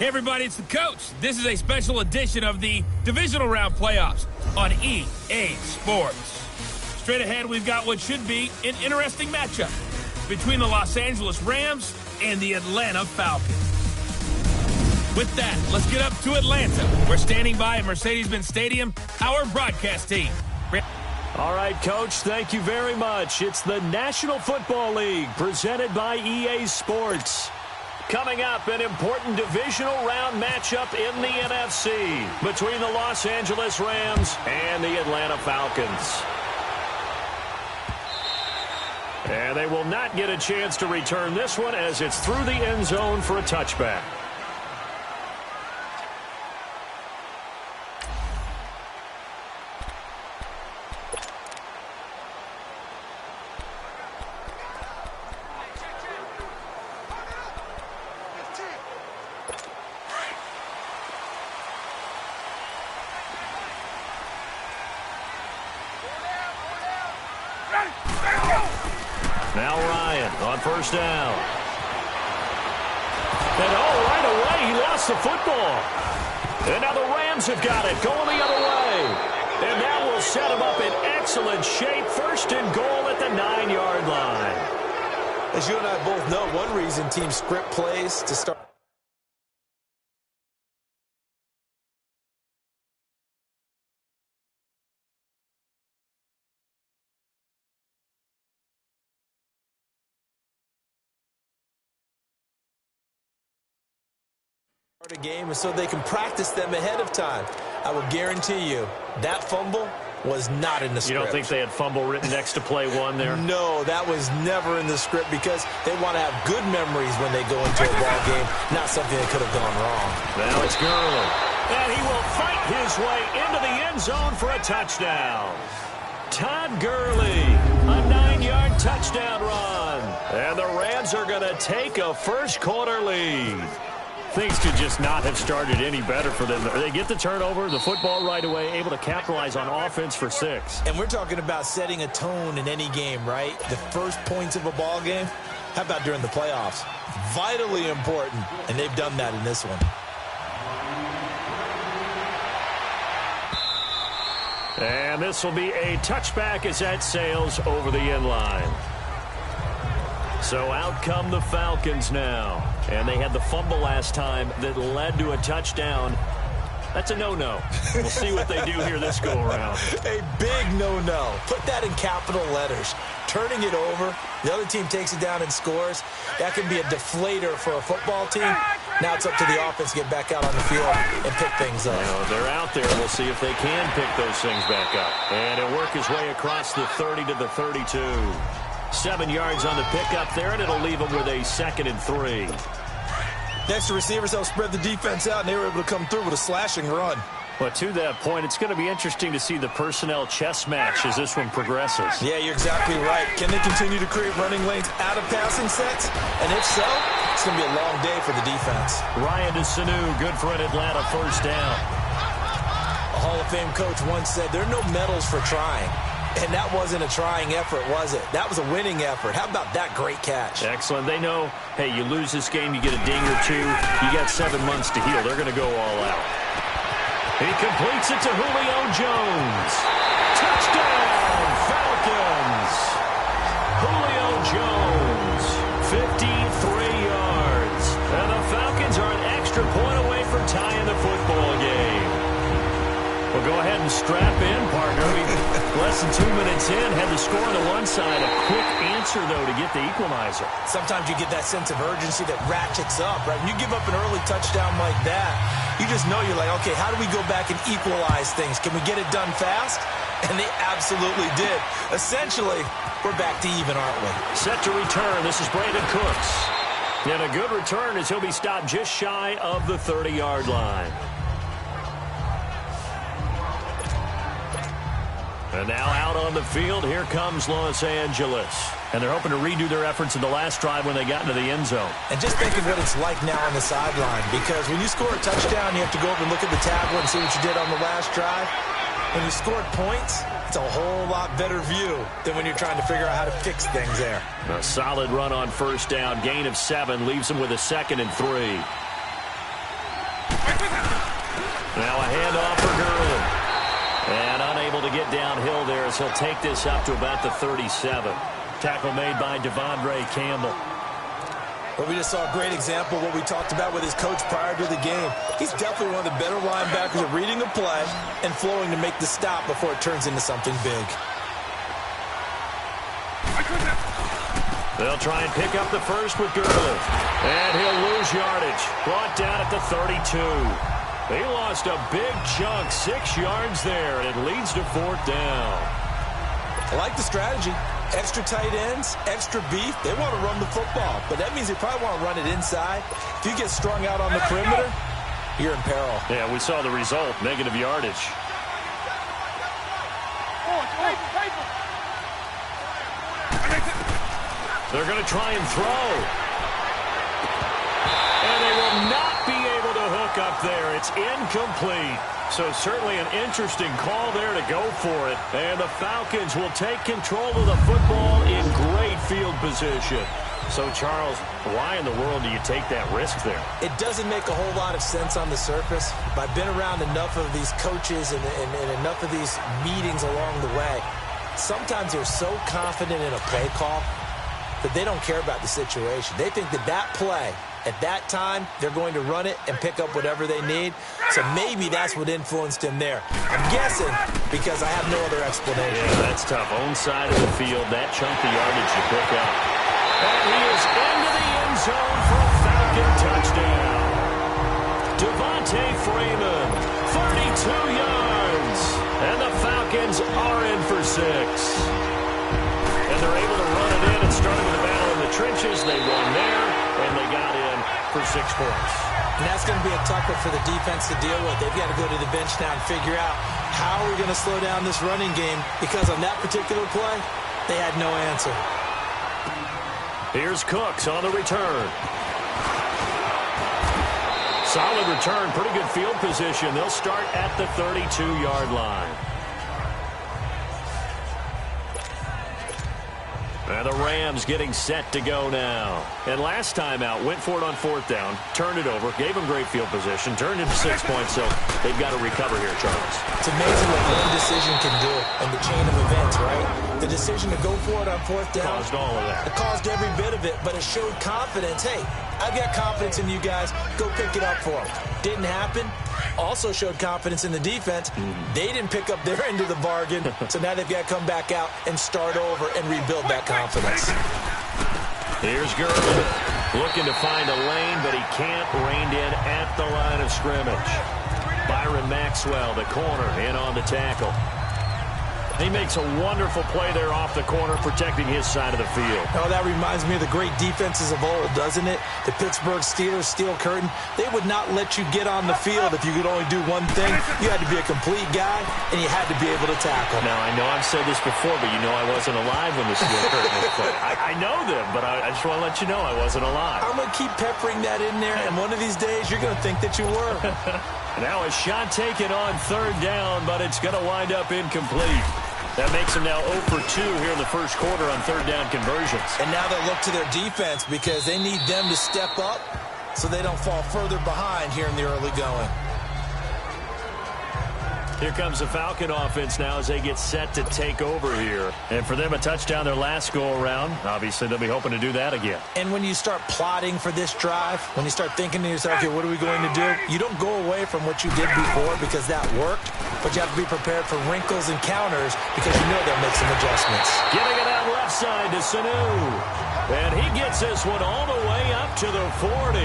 Hey everybody, it's the coach. This is a special edition of the divisional round playoffs on EA Sports. Straight ahead, we've got what should be an interesting matchup between the Los Angeles Rams and the Atlanta Falcons. With that, let's get up to Atlanta. We're standing by at Mercedes-Benz Stadium, our broadcast team. All right, Coach, thank you very much. It's the National Football League presented by EA Sports. Coming up, an important divisional round matchup in the NFC between the Los Angeles Rams and the Atlanta Falcons. And they will not get a chance to return this one as it's through the end zone for a touchback. Now Ryan on first down. And right away, he lost the football. And now the Rams have got it, going the other way. And that will set him up in excellent shape. First and goal at the 9-yard line. As you and I both know, one reason teams script plays to start. A game, and so they can practice them ahead of time. I will guarantee you that fumble was not in the script. You don't think they had fumble written next to play one there? No, that was never in the script because they want to have good memories when they go into a ball game, not something that could have gone wrong. Now it's Gurley. And he will fight his way into the end zone for a touchdown. Todd Gurley, a 9-yard touchdown run. And the Rams are going to take a first quarter lead. Things could just not have started any better for them. They get the turnover, the football right away, able to capitalize on offense for 6. And we're talking about setting a tone in any game, right? The first points of a ball game. How about during the playoffs? Vitally important, and they've done that in this one. And this will be a touchback as that sails over the end line. So out come the Falcons now. And they had the fumble last time that led to a touchdown. That's a no-no. We'll see what they do here this go-around. A big no-no. Put that in capital letters. Turning it over, the other team takes it down and scores. That can be a deflator for a football team. Now it's up to the offense to get back out on the field and pick things up. They're out there. We'll see if they can pick those things back up. And it'll work his way across the 30 to the 32. 7 yards on the pickup there, and it'll leave them with a 2nd and 3. Next to receivers, they'll spread the defense out, and they were able to come through with a slashing run. But to that point, it's going to be interesting to see the personnel chess match as this one progresses. Yeah, you're exactly right. Can they continue to create running lanes out of passing sets? And if so, it's going to be a long day for the defense. Ryan to Sanu, good for an Atlanta first down. A Hall of Fame coach once said, there are no medals for trying. And that wasn't a trying effort, was it? That was a winning effort. How about that great catch? Excellent. They know, hey, you lose this game, you get a ding or two. You got 7 months to heal. They're going to go all out. He completes it to Julio Jones. Touchdown, Falcons. Julio Jones, 53 yards. And the Falcons are an extra point away from tying the football game. Well, go ahead and strap in, partner. Less than 2 minutes in, had the score on the one side. A quick answer, though, to get the equalizer. Sometimes you get that sense of urgency that ratchets up, right? When you give up an early touchdown like that, you just know you're like, okay, how do we go back and equalize things? Can we get it done fast? And they absolutely did. Essentially, we're back to even, aren't we? Set to return. This is Brandon Cooks. And a good return as he'll be stopped just shy of the 30-yard line. And now out on the field, here comes Los Angeles. And they're hoping to redo their efforts in the last drive when they got into the end zone. And just think of what it's like now on the sideline, because when you score a touchdown, you have to go over and look at the tablet and see what you did on the last drive. When you scored points, it's a whole lot better view than when you're trying to figure out how to fix things there. A solid run on first down, gain of 7, leaves them with a 2nd and 3. Now a handoff for Gurley. And unable to get downhill there as he'll take this up to about the 37. Tackle made by Devondre Campbell. Well, we just saw a great example of what we talked about with his coach prior to the game. He's definitely one of the better linebackers at reading a play and flowing to make the stop before it turns into something big. They'll try and pick up the first with Gurley. And he'll lose yardage. Brought down at the 32. He lost a big chunk, 6 yards there, and it leads to 4th down. I like the strategy. Extra tight ends, extra beef. They want to run the football, but that means they probably want to run it inside. If you get strung out on the perimeter, you're in peril. Yeah, we saw the result, negative yardage. They're going to try and throw. And they will not be able to hook up there. It's incomplete. So certainly an interesting call there to go for it. And the Falcons will take control of the football in great field position. So, Charles, why in the world do you take that risk there? It doesn't make a whole lot of sense on the surface. But I've been around enough of these coaches and enough of these meetings along the way. Sometimes they're so confident in a play call that they don't care about the situation. They think that that play, at that time, they're going to run it and pick up whatever they need. So maybe that's what influenced him there. I'm guessing because I have no other explanation. Yeah, that's tough. Own side of the field, that chunk of yardage you pick up. And he is into the end zone for a Falcon touchdown. Devontae Freeman, 32 yards. And the Falcons are in for 6. And they're able to run it in and started with a battle in the trenches. They won there, and they got in for 6 points. And that's going to be a tough one for the defense to deal with. They've got to go to the bench now and figure out how we're going to slow down this running game, because on that particular play, they had no answer. Here's Cooks on the return. Solid return, pretty good field position. They'll start at the 32-yard line. And the Rams getting set to go now. And last time out, went for it on 4th down, turned it over, gave them great field position, turned into 6 points, so they've got to recover here, Charles. It's amazing what one decision can do in the chain of events, right? The decision to go for it on 4th down. Caused all of that. It caused every bit of it, but it showed confidence. Hey, I've got confidence in you guys. Go pick it up for them. Didn't happen. Also showed confidence in the defense. They didn't pick up their end of the bargain, so now they've got to come back out and start over and rebuild that confidence. Here's Gurley looking to find a lane, but he can't. Reined in at the line of scrimmage. Byron Maxwell, the corner, in on the tackle. He makes a wonderful play there off the corner, protecting his side of the field. Oh, that reminds me of the great defenses of old, doesn't it? The Pittsburgh Steelers, steel curtain. They would not let you get on the field if you could only do one thing. You had to be a complete guy, and you had to be able to tackle. Now, I know I've said this before, but you know I wasn't alive when the steel curtain was put. I know them, but I just want to let you know I wasn't alive. I'm going to keep peppering that in there, and one of these days you're going to think that you were. Now a shot taken on 3rd down, but it's going to wind up incomplete. That makes them now 0 for 2 here in the first quarter on 3rd down conversions. And now they'll look to their defense because they need them to step up so they don't fall further behind here in the early going. Here comes the Falcon offense now as they get set to take over here. And for them, a touchdown their last go-around. Obviously, they'll be hoping to do that again. And when you start plotting for this drive, when you start thinking to yourself, okay, what are we going to do? You don't go away from what you did before because that worked, but you have to be prepared for wrinkles and counters because you know they'll make some adjustments. Getting it out left side to Sanu. And he gets this one all the way up to the 40.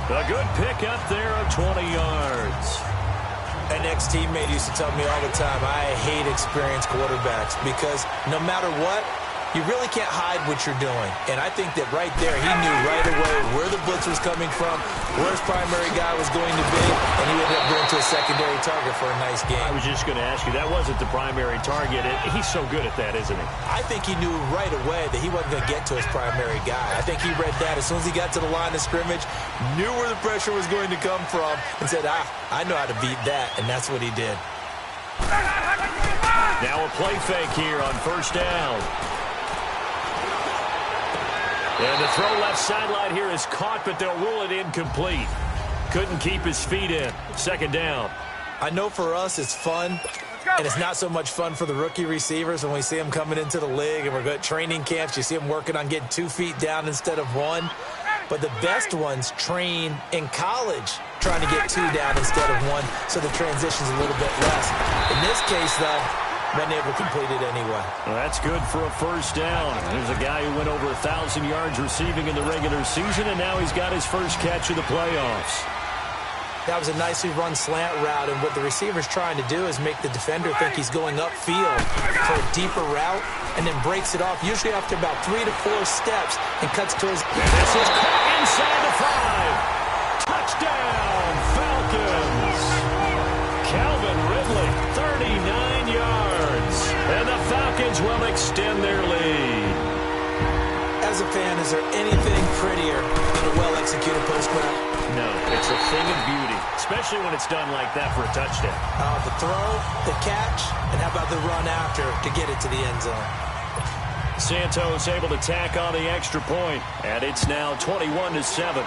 A good pick up there of 20 yards. An ex-teammate used to tell me all the time, I hate experienced quarterbacks because no matter what, you really can't hide what you're doing. And I think that right there, he knew right away where the blitz was coming from, where his primary guy was going to be, and he ended up going to a secondary target for a nice game. I was just going to ask you, that wasn't the primary target. He's so good at that, isn't he? I think he knew right away that he wasn't going to get to his primary guy. I think he read that as soon as he got to the line of scrimmage, knew where the pressure was going to come from, and said, I know how to beat that, and that's what he did. Now a play fake here on 1st down. And the throw left sideline here is caught, but they'll rule it incomplete. Couldn't keep his feet in. 2nd down. I know for us it's fun, and it's not so much fun for the rookie receivers when we see them coming into the league and we're good at training camps. You see them working on getting 2 feet down instead of 1. But the best ones train in college trying to get 2 down instead of 1, so the transition's a little bit less. In this case, though, been able to complete it anyway. Well, that's good for a first down. There's a guy who went over 1,000 yards receiving in the regular season, and now he's got his first catch of the playoffs. That was a nicely run slant route, and what the receiver's trying to do is make the defender think he's going upfield for a deeper route, and then breaks it off, usually after about 3 to 4 steps, and cuts towards... And this is caught inside the 5. Touchdown, Falcons. Calvin Ridley, 39 yards. And the Falcons will extend their lead. As a fan, is there anything prettier than a well-executed post route? No, it's a thing of beauty, especially when it's done like that for a touchdown. The throw, the catch, and how about the run after to get it to the end zone? Santos able to tack on the extra point, and it's now 21-7.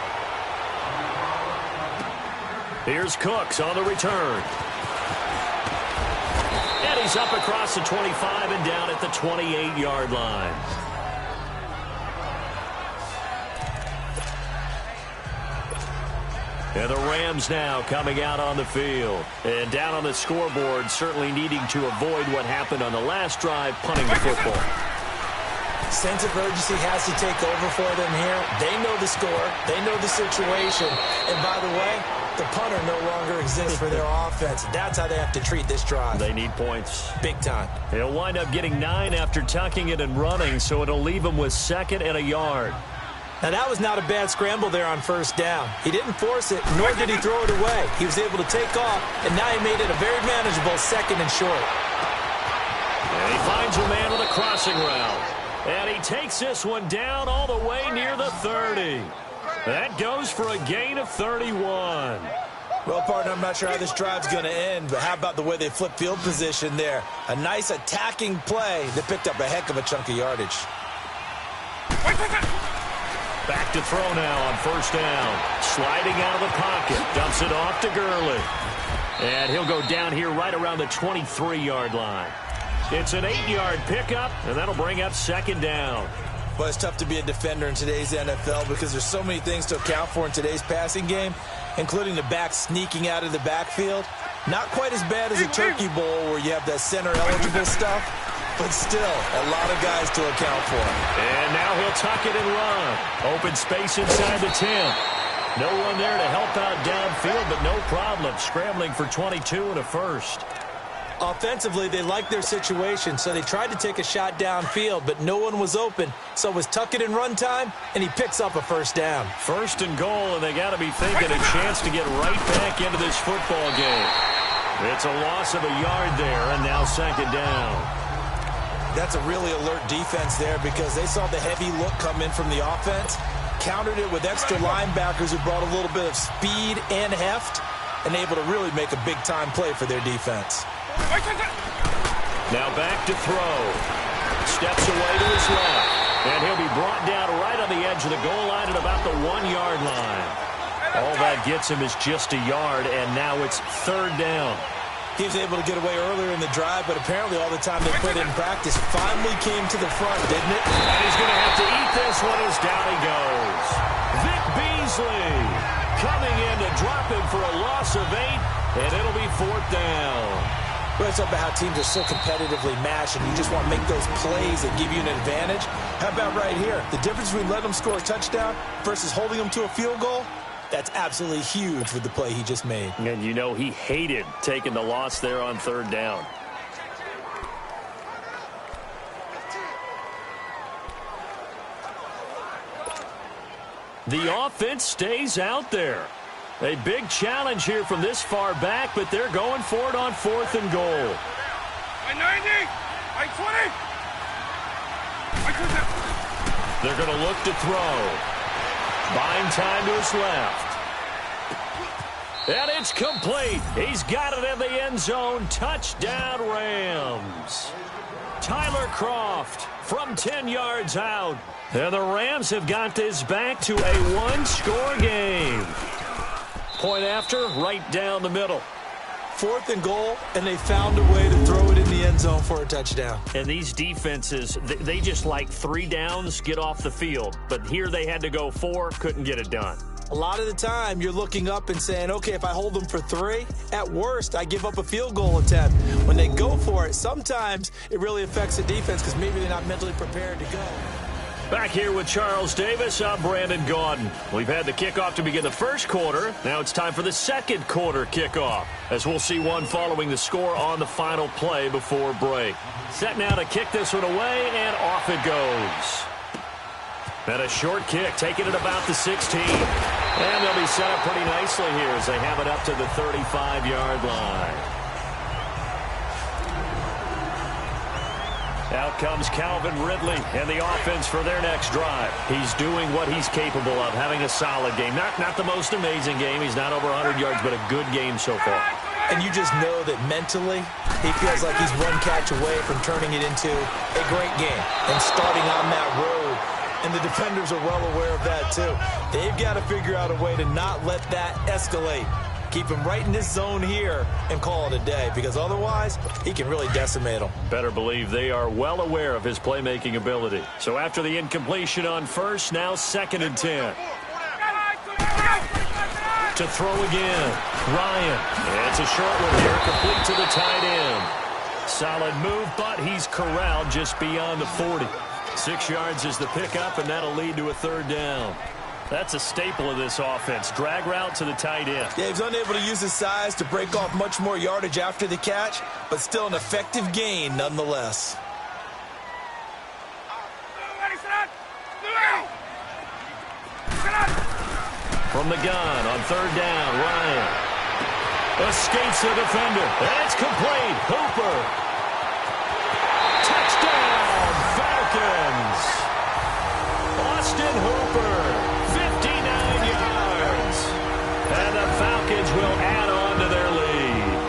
Here's Cooks on the return. And he's up across the 25 and down at the 28-yard line. And the Rams now coming out on the field. And down on the scoreboard, certainly needing to avoid what happened on the last drive, punting the football. Sense of urgency has to take over for them here. They know the score. They know the situation. And by the way, the punter no longer exists for their offense. That's how they have to treat this drive. They need points. Big time. He'll wind up getting 9 after tucking it and running, so it'll leave him with 2nd and a yard. Now, that was not a bad scramble there on first down. He didn't force it, nor did he throw it away. He was able to take off, and now he made it a very manageable 2nd and short. And he finds a man with a crossing route. And he takes this one down all the way near the 30. That goes for a gain of 31. Well, partner, I'm not sure how this drive's going to end, but how about the way they flip field position there? A nice attacking play that picked up a heck of a chunk of yardage. Back to throw now on first down. Sliding out of the pocket. Dumps it off to Gurley. And he'll go down here right around the 23-yard line. It's an 8-yard pickup, and that'll bring up 2nd down. Well, it's tough to be a defender in today's NFL because there's so many things to account for in today's passing game, including the back sneaking out of the backfield. Not quite as bad as a turkey bowl where you have that center-eligible stuff, but still a lot of guys to account for. And now he'll tuck it and run. Open space inside the 10. No one there to help out downfield, but no problem. Scrambling for 22 and a first. Offensively, they liked their situation, so they tried to take a shot downfield, but no one was open. So it was tuck it and run time, and he picks up a first down. 1st and goal, and they got to be thinking a chance to get right back into this football game. It's a loss of a yard there, and now 2nd down. That's a really alert defense there because they saw the heavy look come in from the offense, countered it with extra linebackers who brought a little bit of speed and heft, and able to really make a big-time play for their defense. Now back to throw. Steps away to his left. And he'll be brought down right on the edge of the goal line at about the 1-yard line. All that gets him is just a yard, and now it's 3rd down. He was able to get away earlier in the drive, but apparently all the time they put in practice finally came to the front, didn't it? And he's going to have to eat this one as down he goes. Vic Beasley coming in to drop him for a loss of 8, and it'll be 4th down. Well, it's about how teams are so competitively matched, and you just want to make those plays that give you an advantage. How about right here? The difference between letting them score a touchdown versus holding them to a field goal, that's absolutely huge with the play he just made. And you know he hated taking the loss there on 3rd down. The offense stays out there. A big challenge here from this far back, but they're going for it on 4th and goal. By 90, by 20. They're going to look to throw. Buying time to his left. And it's complete. He's got it in the end zone. Touchdown, Rams. Tyler Kroft from 10 yards out. And the Rams have got this back to a 1-score game. Point after, right down the middle. 4th and goal, and they found a way to throw it in the end zone for a touchdown. And these defenses, they just like 3 downs, get off the field. But here they had to go 4, couldn't get it done. A lot of the time, you're looking up and saying, okay, if I hold them for 3, at worst, I give up a field goal attempt. When they go for it, sometimes it really affects the defense because maybe they're not mentally prepared to go. Back here with Charles Davis, I'm Brandon Gaudin. We've had the kickoff to begin the first quarter. Now it's time for the second quarter kickoff, as we'll see one following the score on the final play before break. Set now to kick this one away, and off it goes. And a short kick, taking it about the 16. And they'll be set up pretty nicely here as they have it up to the 35-yard line. Out comes Calvin Ridley and the offense for their next drive. He's doing what he's capable of, having a solid game. Not the most amazing game. He's not over 100 yards, but a good game so far. And you just know that mentally, he feels like he's one catch away from turning it into a great game and starting on that road. And the defenders are well aware of that, too. They've got to figure out a way to not let that escalate. Keep him right in this zone here and call it a day, because otherwise, he can really decimate them. Better believe they are well aware of his playmaking ability. So after the incompletion on first, now 2nd and 10. To throw again, Ryan. It's a short one here, complete to the tight end. Solid move, but he's corralled just beyond the 40. 6 yards is the pickup, and that'll lead to a 3rd down. That's a staple of this offense. Drag route to the tight end. Yeah, he's unable to use his size to break off much more yardage after the catch, but still an effective gain nonetheless. From the gun on 3rd down, Ryan escapes the defender, and it's complete. Hooper. Touchdown, Falcons. Austin Hooper, 59 yards. And the Falcons will add on to their lead.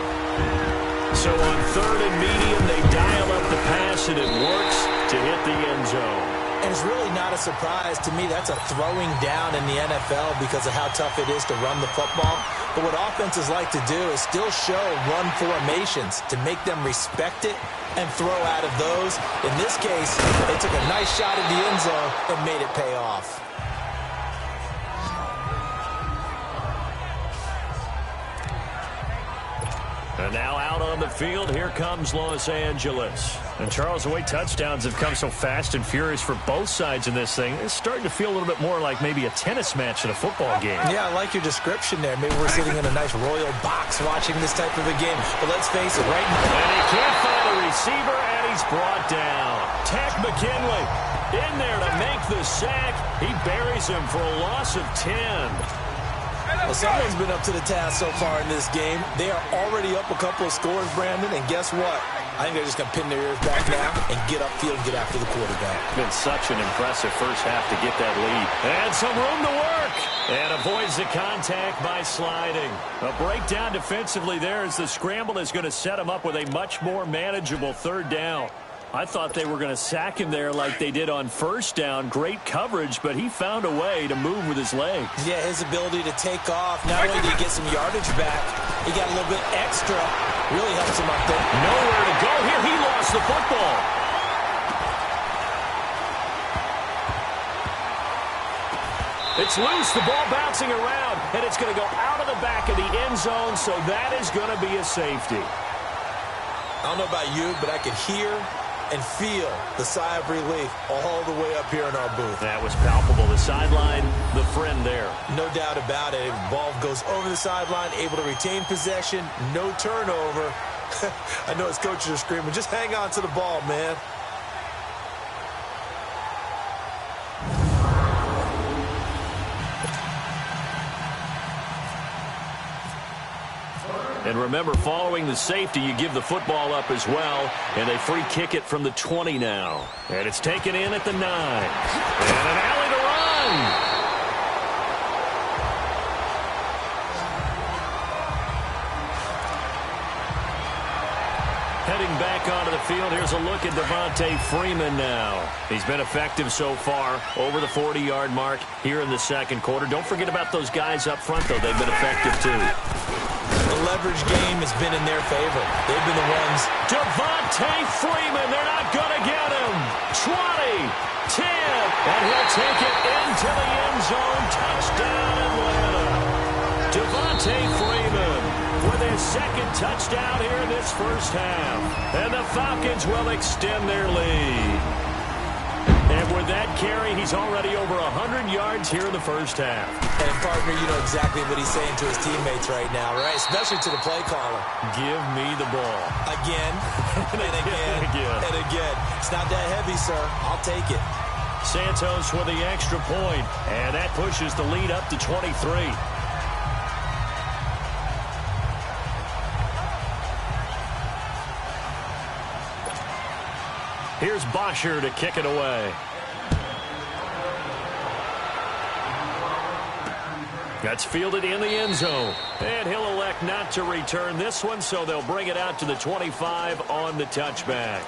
So on 3rd and medium, they dial up the pass, and it works to hit the end zone. And it's really not a surprise to me. That's a throwing down in the NFL because of how tough it is to run the football. But what offenses like to do is still show run formations to make them respect it and throw out of those. In this case, they took a nice shot at the end zone and made it pay off. And now out on the field, here comes Los Angeles. And Charles, the way touchdowns have come so fast and furious for both sides in this thing, it's starting to feel a little bit more like maybe a tennis match in a football game. Yeah, I like your description there. Maybe we're sitting in a nice royal box watching this type of a game. But let's face it, right now. And he can't find a receiver, and he's brought down. Tack McKinley in there to make the sack. He buries him for a loss of 10. Well, someone's been up to the task so far in this game. They are already up a couple of scores, Brandon, and guess what? I think they're just going to pin their ears back now and get upfield and get after the quarterback. It's been such an impressive first half to get that lead. And some room to work. And avoids the contact by sliding. A breakdown defensively there as the scramble is going to set him up with a much more manageable 3rd down. I thought they were going to sack him there like they did on 1st down. Great coverage, but he found a way to move with his legs. Yeah, his ability to take off. Not only did he get some yardage back, he got a little bit extra. Really helps him up there. Nowhere to go here. He lost the football. It's loose. The ball bouncing around, and it's going to go out of the back of the end zone, so that is going to be a safety. I don't know about you, but I could hear and feel the sigh of relief all the way up here in our booth. That was palpable. The sideline, the friend there. No doubt about it. The ball goes over the sideline, able to retain possession, no turnover. I know his coaches are screaming, just hang on to the ball, man. And remember, following the safety, you give the football up as well, and they free kick it from the 20 now. And it's taken in at the 9. And an alley to run. Heading back onto the field, here's a look at Devontae Freeman now. He's been effective so far, over the 40-yard mark here in the second quarter. Don't forget about those guys up front, though. They've been effective, too. A leverage game has been in their favor. They've been the ones. Devontae Freeman, they're not going to get him. 20, 10, and he'll take it into the end zone. Touchdown, Atlanta. Devontae Freeman with his second touchdown here in this first half. And the Falcons will extend their lead. And with that carry, he's already over 100 yards here in the first half. And, partner, you know exactly what he's saying to his teammates right now, right? Especially to the play caller. Give me the ball. Again, and again, and again. It's not that heavy, sir. I'll take it. Santos with the extra point, and that pushes the lead up to 23. Here's Bosher to kick it away. That's fielded in the end zone. And he'll elect not to return this one, so they'll bring it out to the 25 on the touchback.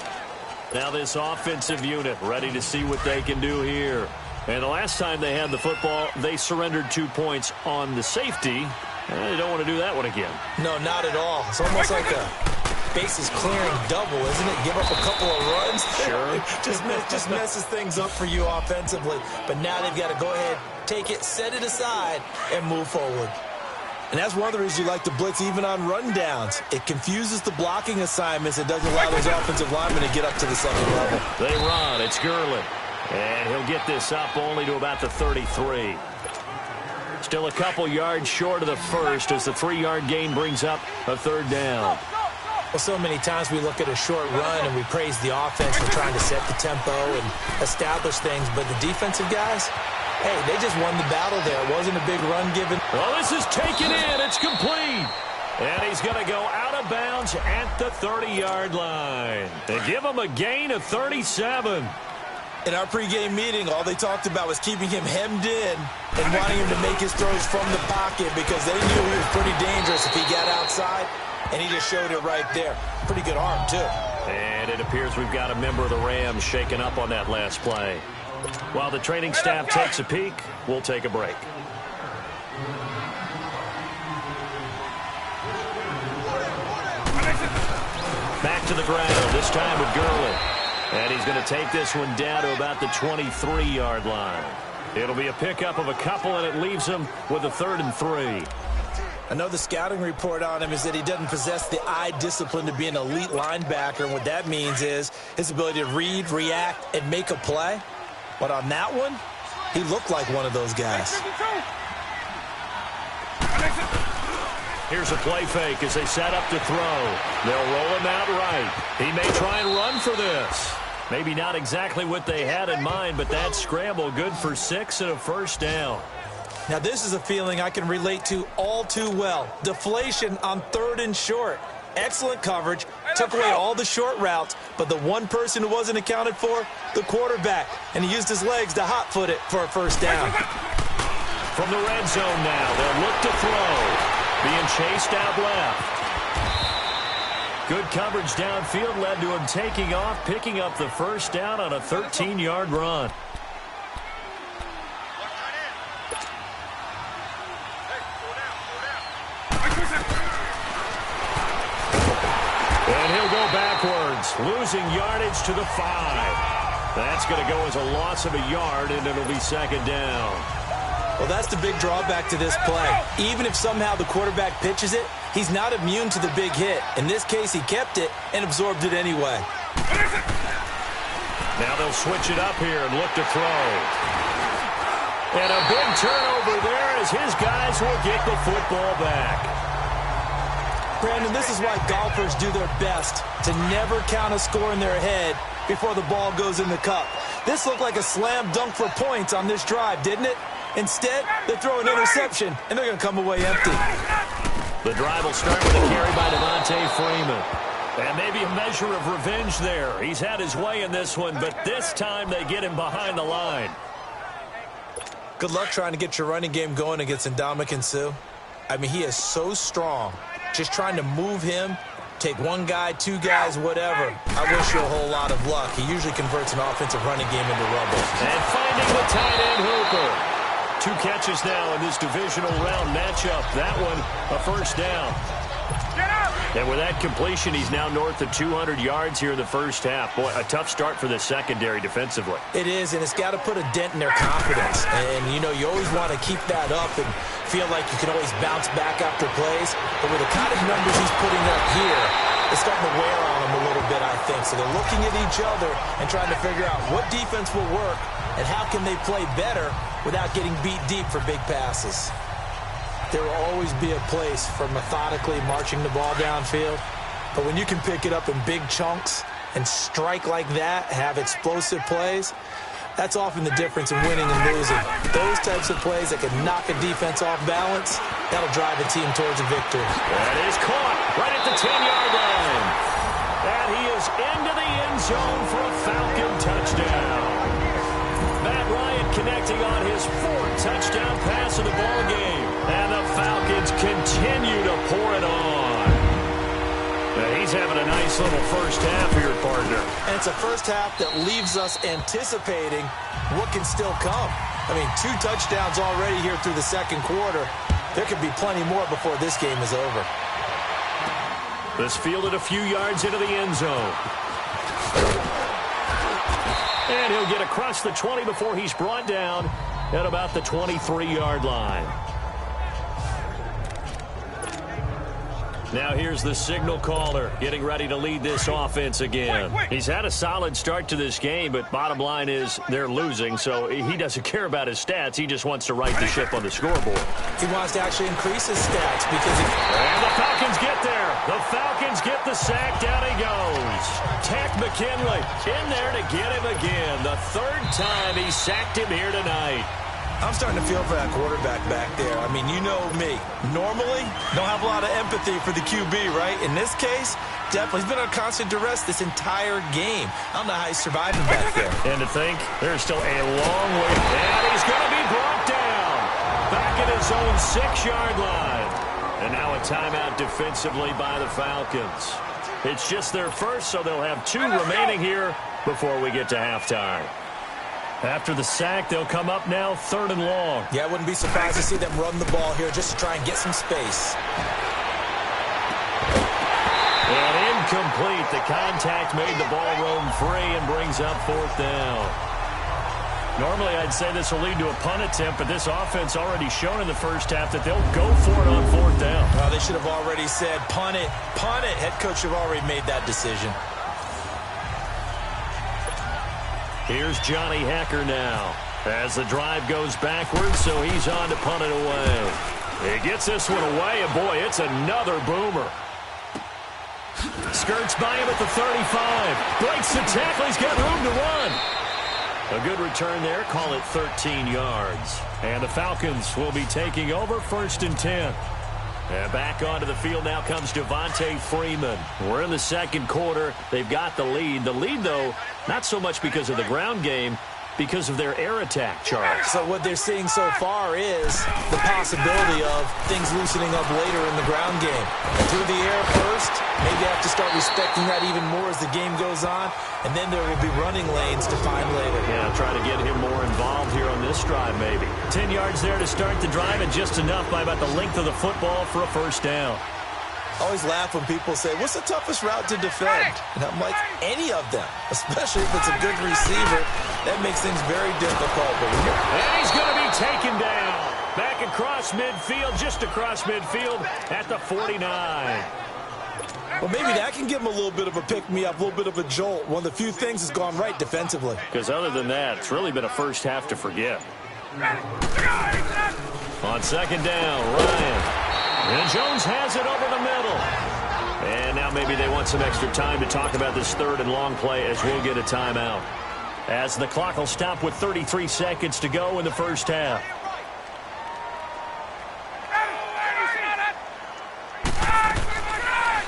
Now this offensive unit ready to see what they can do here. And the last time they had the football, they surrendered 2 points on the safety. And they don't want to do that one again. No, not at all. It's almost like a bases clearing double, isn't it? Give up a couple of runs. Sure. just messes things up for you offensively. But now they've got to go ahead, take it, set it aside, and move forward. And that's one of the reasons you like to blitz even on rundowns. It confuses the blocking assignments. It doesn't allow those offensive linemen to get up to the second level. They run. It's Gurley. And he'll get this up only to about the 33. Still a couple yards short of the first as the 3-yard gain brings up a third down. Well, so many times we look at a short run and we praise the offense for trying to set the tempo and establish things. But the defensive guys, hey, they just won the battle there. It wasn't a big run given. Well, this is taken in. It's complete. And he's going to go out of bounds at the 30-yard line. They give him a gain of 37. In our pregame meeting, all they talked about was keeping him hemmed in and wanting him to make his throws from the pocket because they knew he was pretty dangerous if he got outside. And he just showed it right there. Pretty good arm, too. And it appears we've got a member of the Rams shaken up on that last play. While the training staff takes a peek, we'll take a break. Back to the ground, this time with Gurley. And he's going to take this one down to about the 23-yard line. It'll be a pickup of a couple, and it leaves him with a 3rd and 3. I know the scouting report on him is that he doesn't possess the eye discipline to be an elite linebacker, and what that means is his ability to read, react, and make a play. But on that one, he looked like one of those guys. Here's a play fake as they set up to throw. They'll roll him out right. He may try and run for this. Maybe not exactly what they had in mind, but that scramble good for 6 and a first down. Now, this is a feeling I can relate to all too well. Deflation on 3rd and short. Excellent coverage. Took away all the short routes, but the one person who wasn't accounted for, the quarterback. And he used his legs to hot-foot it for a first down. From the red zone now, they'll look to throw. Being chased out left. Good coverage downfield led to him taking off, picking up the first down on a 13-yard run. And he'll go backwards, losing yardage to the 5. That's going to go as a loss of a yard, and it'll be 2nd down. Well, that's the big drawback to this play. Even if somehow the quarterback pitches it, he's not immune to the big hit. In this case, he kept it and absorbed it anyway. Now they'll switch it up here and look to throw. And a big turnover there as his guys will get the football back. Brandon, this is why golfers do their best to never count a score in their head before the ball goes in the cup. This looked like a slam dunk for points on this drive, didn't it? Instead, they throw an interception, and they're going to come away empty. The drive will start with a carry by Devontae Freeman. And maybe a measure of revenge there. He's had his way in this one, but this time they get him behind the line. Good luck trying to get your running game going against Ndamukong Suh. I mean, he is so strong. Just trying to move him, take one guy, 2 guys, whatever. I wish you a whole lot of luck. He usually converts an offensive running game into rubble. And finding the tight end Hooper. 2 catches now in this divisional round matchup. That one, a first down. And with that completion, he's now north of 200 yards here in the first half. Boy, a tough start for the secondary defensively. It is, and it's got to put a dent in their confidence. And, you know, you always want to keep that up and feel like you can always bounce back after plays. But with the kind of numbers he's putting up here, it's starting to wear on them a little bit, I think. So they're looking at each other and trying to figure out what defense will work and how can they play better without getting beat deep for big passes. There will always be a place for methodically marching the ball downfield. But when you can pick it up in big chunks and strike like that, have explosive plays, that's often the difference in winning and losing. Those types of plays that can knock a defense off balance, that'll drive a team towards a victory. That is caught right at the 10-yard line. And he is into the end zone for a Falcon touchdown. Matt Ryan connecting on his fourth touchdown pass of the ball game. And the Falcons continue to pour it on. Now he's having a nice little first half here, partner. And it's a first half that leaves us anticipating what can still come. I mean, 2 touchdowns already here through the second quarter. There could be plenty more before this game is over. This fielded a few yards into the end zone. And he'll get across the 20 before he's brought down at about the 23-yard line. Now here's the signal caller getting ready to lead this offense again. He's had a solid start to this game, but bottom line is they're losing, so he doesn't care about his stats. He just wants to right the ship on the scoreboard. He wants to actually increase his stats because he... And the Falcons get there. The Falcons get the sack. Down he goes. Tech McKinley in there to get him again. The third time he sacked him here tonight. I'm starting to feel for that quarterback back there. I mean, you know me. Normally, don't have a lot of empathy for the QB, right? In this case, definitely. He's been under constant duress this entire game. I don't know how he's surviving back there. And to think, there's still a long way. And he's going to be brought down. Back at his own 6-yard line. And now a timeout defensively by the Falcons. It's just their first, so they'll have 2 remaining here before we get to halftime. After the sack, they'll come up now 3rd and long. Yeah, I wouldn't be surprised to see them run the ball here just to try and get some space. And incomplete. The contact made the ball roam free and brings up 4th down. Normally, I'd say this will lead to a punt attempt, but this offense already shown in the first half that they'll go for it on 4th down. Well, they should have already said, punt it, punt it. Head coach should have already made that decision. Here's Johnny Hacker now as the drive goes backwards, so he's on to punt it away. He gets this one away, and boy, it's another boomer. Skirts by him at the 35. Breaks the tackle. He's got room to run. A good return there. Call it 13 yards. And the Falcons will be taking over 1st and 10. And back onto the field now comes Devontae Freeman. We're in the second quarter. They've got the lead. The lead, though, not so much because of the ground game, because of their air attack, Charles. So what they're seeing so far is the possibility of things loosening up later in the ground game. Through the air first, maybe have to start respecting that even more as the game goes on, and then there will be running lanes to find later. Yeah, try to get him more involved here on this drive, maybe. 10 yards there to start the drive, and just enough by about the length of the football for a 1st down. I always laugh when people say, what's the toughest route to defend? And I'm like, any of them, especially if it's a good receiver. That makes things very difficult. And he's going to be taken down. Back across midfield, just across midfield at the 49. Well, maybe that can give him a little bit of a pick-me-up, a little bit of a jolt. One of the few things that's gone right defensively. Because other than that, it's really been a first half to forget. On 2nd down, Ryan. And Jones has it over the middle. And now maybe they want some extra time to talk about this 3rd and long play as we'll get a timeout. As the clock will stop with 33 seconds to go in the first half.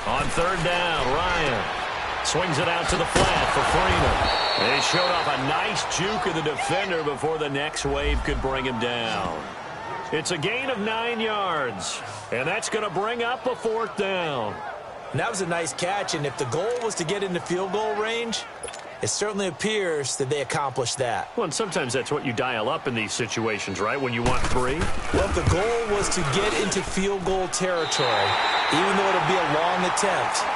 On 3rd down, Ryan swings it out to the flat for Freeman. They showed off a nice juke of the defender before the next wave could bring him down. It's a gain of 9 yards, and that's going to bring up a 4th down. And that was a nice catch, and if the goal was to get into field goal range, It certainly appears that they accomplished that. Well, and sometimes that's what you dial up in these situations, right, when you want 3? Well, if the goal was to get into field goal territory, even though it'll be a long attempt,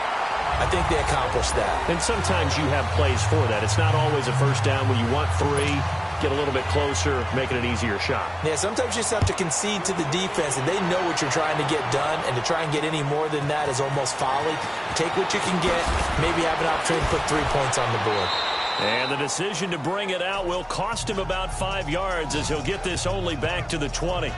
I think they accomplished that. And sometimes you have plays for that. It's not always a first down when you want 3. Get a little bit closer, making an easier shot. Yeah, sometimes you just have to concede to the defense, and they know what you're trying to get done, and to try and get any more than that is almost folly. Take what you can get, maybe have an opportunity to put 3 points on the board. And the decision to bring it out will cost him about 5 yards as he'll get this only back to the 20.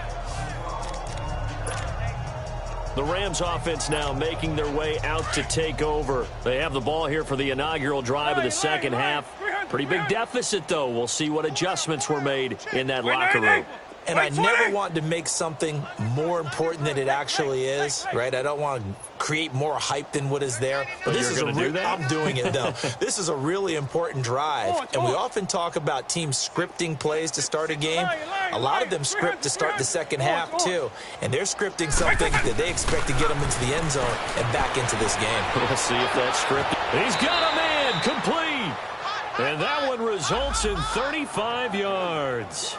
The Rams offense now making their way out to take over. They have the ball here for the inaugural drive of the second half. Pretty big deficit, though. We'll see what adjustments were made in that locker room. And I never want to make something more important than it actually is, right? I don't want to create more hype than what is there. But this is I'm doing it, though. This is a really important drive. And we often talk about teams scripting plays to start a game. A lot of them script to start the second half, too. And they're scripting something that they expect to get them into the end zone and back into this game. Let's see if that's scripted. He's got a man complete. And that one results in 35 yards.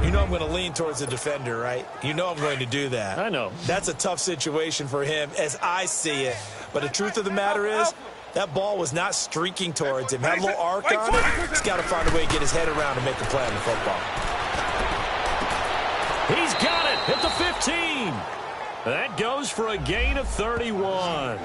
You know I'm going to lean towards the defender, right? You know I'm going to do that. I know. That's a tough situation for him as I see it. But the truth of the matter is, that ball was not streaking towards him. Had a little arc on it. He's got to find a way to get his head around and make a play on the football. He's got it at the 15. That goes for a gain of 31.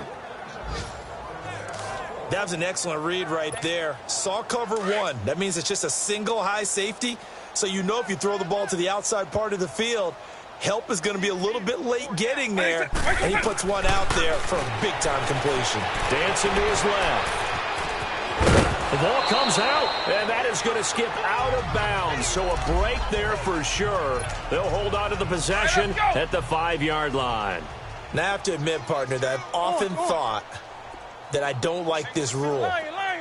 That was an excellent read right there. Saw cover 1. That means it's just a single high safety. So you know if you throw the ball to the outside part of the field, help is going to be a little bit late getting there. And he puts one out there for a big-time completion. Dancing to his left. The ball comes out, and that is going to skip out of bounds. So a break there for sure. They'll hold on to the possession at the 5-yard line. Now I have to admit, partner, that I've often thought that I don't like this rule,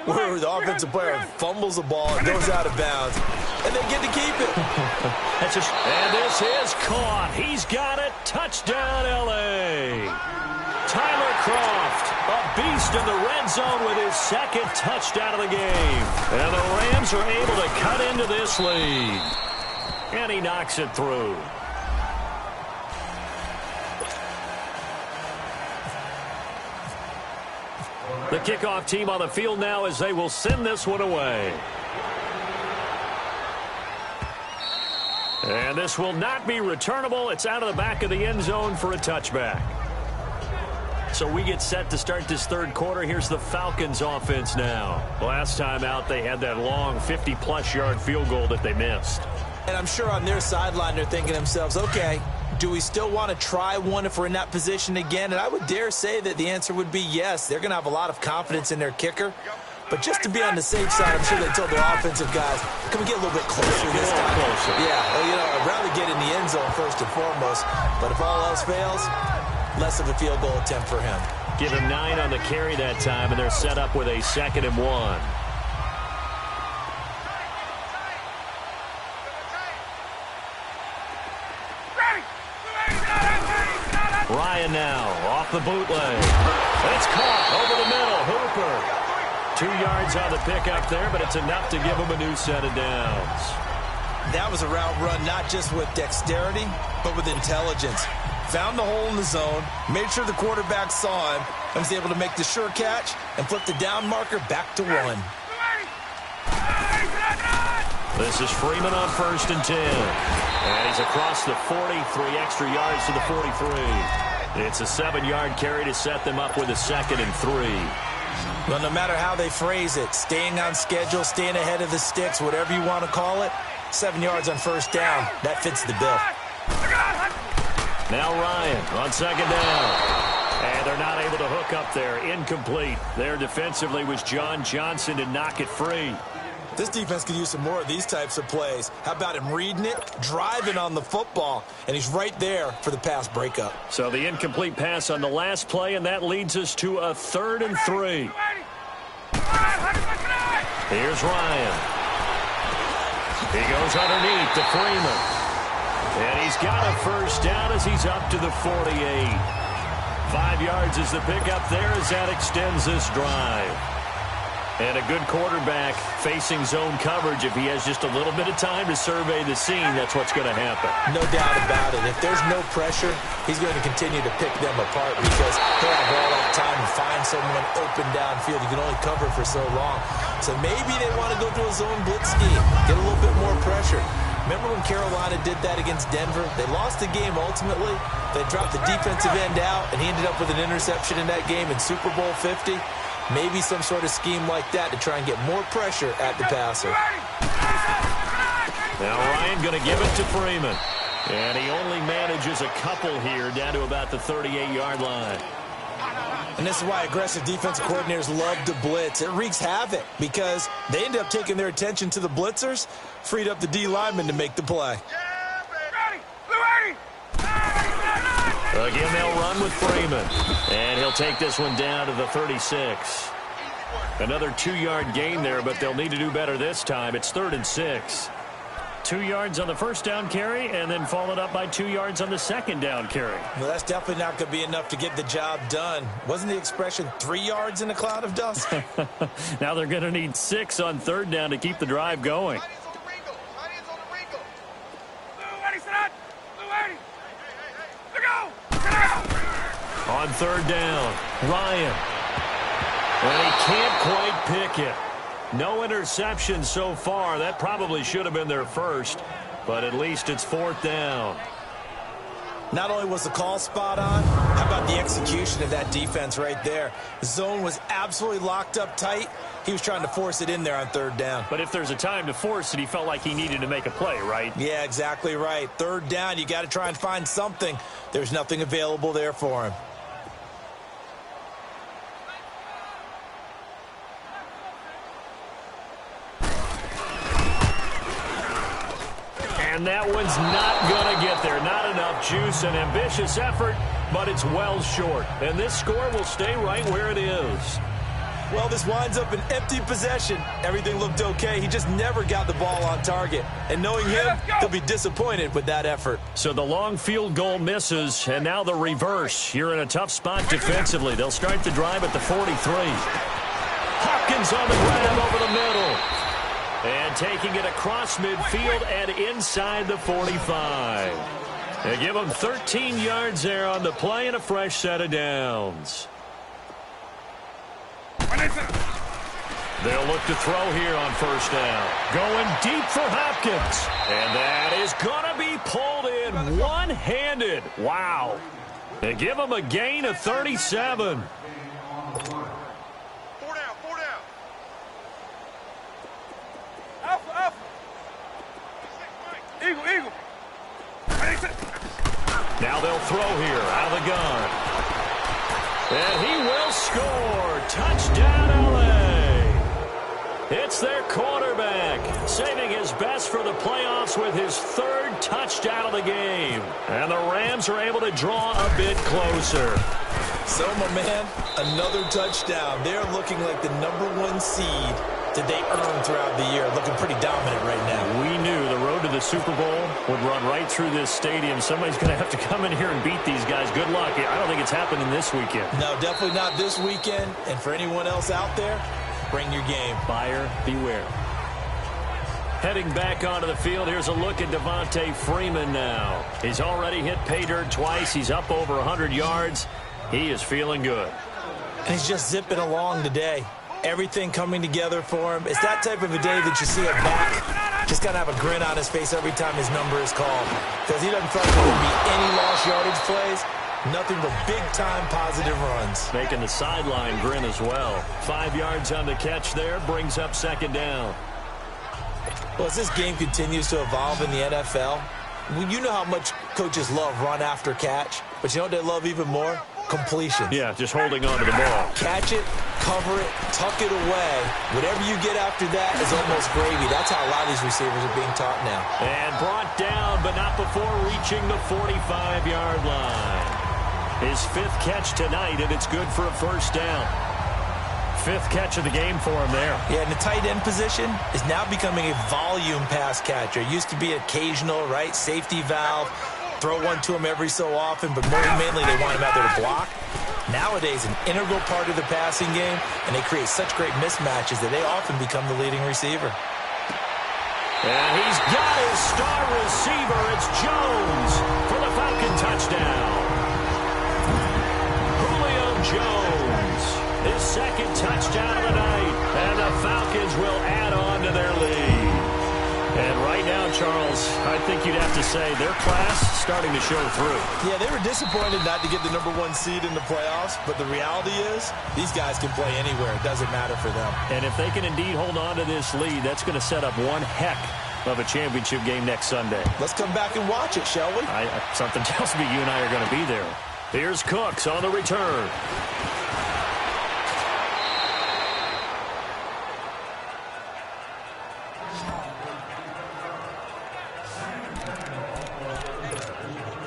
where the offensive player fumbles the ball and goes out of bounds, and they get to keep it. And this is caught. He's got it. Touchdown, L.A. Tyler Kroft, a beast in the red zone with his second touchdown of the game. And the Rams are able to cut into this lead. And he knocks it through. The kickoff team on the field now as they will send this one away. And this will not be returnable. It's out of the back of the end zone for a touchback. So we get set to start this third quarter. Here's the Falcons offense now. Last time out, they had that long 50-plus yard field goal that they missed. And I'm sure on their sideline they're thinking to themselves, okay, do we still want to try one if we're in that position again? And I would dare say that the answer would be yes. They're going to have a lot of confidence in their kicker. But just to be on the safe side, I'm sure they told their offensive guys, can we get a little bit closer this time? Yeah, well, you know, I'd rather get in the end zone first and foremost. But if all else fails, less of a field goal attempt for him. Give him 9 on the carry that time, and they're set up with a 2nd and 1. Ryan now off the bootleg. It's caught over the middle. Hooper. 2 yards on the pickup there, but it's enough to give him a new set of downs. That was a route run not just with dexterity, but with intelligence. Found the hole in the zone, made sure the quarterback saw him, and was able to make the sure catch and flip the down marker back to 1. This is Freeman on 1st and 10. And he's across the 40, 3 extra yards to the 43. It's a 7-yard carry to set them up with a 2nd and 3. Well, no matter how they phrase it, staying on schedule, staying ahead of the sticks, whatever you want to call it, 7 yards on 1st down, that fits the bill. Now Ryan on 2nd down. And they're not able to hook up there. Incomplete. There defensively was John Johnson to knock it free. This defense could use some more of these types of plays. How about him reading it, driving on the football, and he's right there for the pass breakup. So the incomplete pass on the last play, and that leads us to a 3rd and 3. Here's Ryan. He goes underneath to Freeman. And he's got a 1st down as he's up to the 48. 5 yards is the pickup there as that extends this drive. And a good quarterback facing zone coverage. If he has just a little bit of time to survey the scene, that's what's going to happen. No doubt about it. If there's no pressure, he's going to continue to pick them apart because he'll have all that time to find someone open downfield. You can only cover for so long. So maybe they want to go to a zone blitz scheme, get a little bit more pressure. Remember when Carolina did that against Denver? They lost the game ultimately. They dropped the defensive end out, and he ended up with an interception in that game in Super Bowl 50. Maybe some sort of scheme like that to try and get more pressure at the passer. Now Ryan going to give it to Freeman. And he only manages a couple here down to about the 38-yard line. And this is why aggressive defensive coordinators love to blitz. It wreaks havoc because they end up taking their attention to the blitzers, freed up the D lineman to make the play. Again, they'll run with Freeman. And he'll take this one down to the 36. Another 2-yard gain there, but they'll need to do better this time. It's 3rd and 6. 2 yards on the first down carry, and then followed up by 2 yards on the second down carry. Well, that's definitely not going to be enough to get the job done. Wasn't the expression 3 yards in a cloud of dust? Now they're going to need 6 on 3rd down to keep the drive going. On 3rd down, Ryan. And he can't quite pick it. No interception so far. That probably should have been their first, but at least it's 4th down. Not only was the call spot on, how about the execution of that defense right there? The zone was absolutely locked up tight. He was trying to force it in there on 3rd down. But if there's a time to force it, he felt like he needed to make a play, right? Yeah, exactly right. 3rd down, you got to try and find something. There's nothing available there for him. And that one's not going to get there. Not enough juice. An ambitious effort, but it's well short. And this score will stay right where it is. Well, this winds up an empty possession. Everything looked okay. He just never got the ball on target. And knowing him, he'll be disappointed with that effort. So the long field goal misses, and now the reverse. You're in a tough spot defensively. They'll start the drive at the 43. Hopkins on the grab over the middle. And taking it across midfield and inside the 45. They give them 13 yards there on the play and a fresh set of downs. They'll look to throw here on 1st down. Going deep for Hopkins. And that is going to be pulled in one-handed. Wow. They give him a gain of 37. Eagle. Now they'll throw here out of the gun. And he will score. Touchdown, L.A. It's their quarterback, saving his best for the playoffs with his 3rd touchdown of the game. And the Rams are able to draw a bit closer. So, my man, another touchdown. They're looking like the #1 seed that they earned throughout the year. Looking pretty dominant right now. We knew the road to the Super Bowl would run right through this stadium. Somebody's going to have to come in here and beat these guys. Good luck. I don't think it's happening this weekend. No, definitely not this weekend. And for anyone else out there, bring your game. Buyer beware. Heading back onto the field, here's a look at Devontae Freeman now. He's already hit pay dirt twice. He's up over 100 yards. He is feeling good. And he's just zipping along today. Everything coming together for him. It's that type of a day that you see a back just got to have a grin on his face every time his number is called. Because he doesn't feel like there will be any lost yardage plays. Nothing but big-time positive runs. Making the sideline grin as well. 5 yards on the catch there. Brings up 2nd down. Well, as this game continues to evolve in the NFL, you know how much coaches love run after catch. But you know what they love even more? Completion. Yeah, just holding on to the ball. Catch it, cover it, tuck it away. Whatever you get after that is almost gravy. That's how a lot of these receivers are being taught now. And brought down, but not before reaching the 45-yard line. His 5th catch tonight, and it's good for a 1st down. 5th catch of the game for him there. Yeah, and the tight end position is now becoming a volume pass catcher. It used to be occasional, right? Safety valve. throw one to him every so often, but mainly they want him out there to block. Nowadays, an integral part of the passing game, and they create such great mismatches that they often become the leading receiver. And he's got his star receiver. It's Jones for the Falcon touchdown. Julio Jones, his second touchdown of the night, and the Falcons will add on to their lead. And right now, Charles, I think you'd have to say their class starting to show through. Yeah, they were disappointed not to get the #1 seed in the playoffs, but the reality is these guys can play anywhere. It doesn't matter for them. And if they can indeed hold on to this lead, that's going to set up one heck of a championship game next Sunday. Let's come back and watch it, shall we? Something tells me you and I are going to be there. Here's Cooks on the return.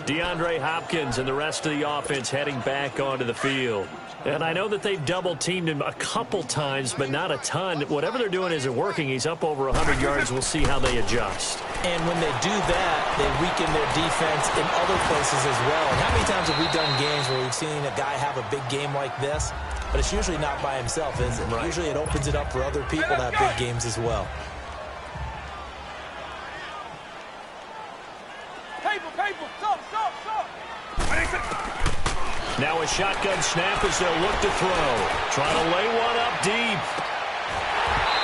DeAndre Hopkins and the rest of the offense heading back onto the field. And I know that they've double-teamed him a couple times, but not a ton. Whatever they're doing isn't working. He's up over 100 yards. We'll see how they adjust. And when they do that, they weaken their defense in other places as well. And how many times have we done games where we've seen a guy have a big game like this? But it's usually not by himself, is it? Right. Usually it opens it up for other people to have big games as well. Now a shotgun snap as they'll look to throw. Trying to lay one up deep.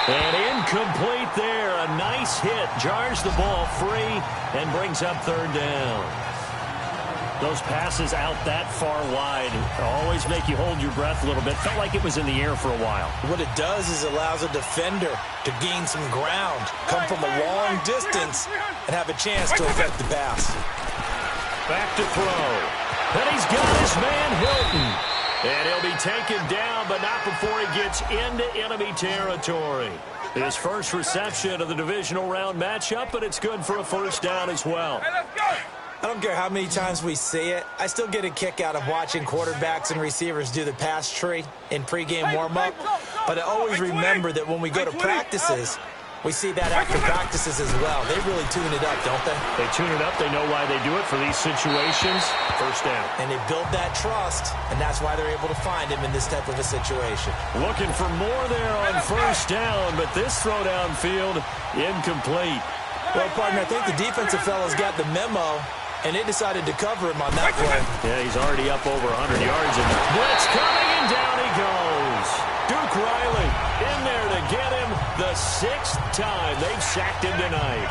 And incomplete there. A nice hit. Jars the ball free and brings up third down. Those passes out that far wide always make you hold your breath a little bit. Felt like it was in the air for a while. What it does is it allows a defender to gain some ground, come from a long distance, and have a chance to affect the pass. Back to throw. And he's got his man Hilton. And he'll be taken down, but not before he gets into enemy territory. His first reception of the divisional round matchup, but it's good for a first down as well. Hey, let's go. I don't care how many times we see it. I still get a kick out of watching quarterbacks and receivers do the pass tree in pregame warm-up. But I always remember that when we go to practices, we see that after practices as well. They really tune it up, don't they? They tune it up. They know why they do it for these situations. First down. And they build that trust, and that's why they're able to find him in this type of a situation. Looking for more there on first down, but this throw downfield, incomplete. Well, partner, I think the defensive fellas got the memo, and they decided to cover him on that play. Yeah, he's already up over 100 yards, and the blitz coming, and down he goes. Duke Riley in there to get him the 6th time they've sacked him tonight.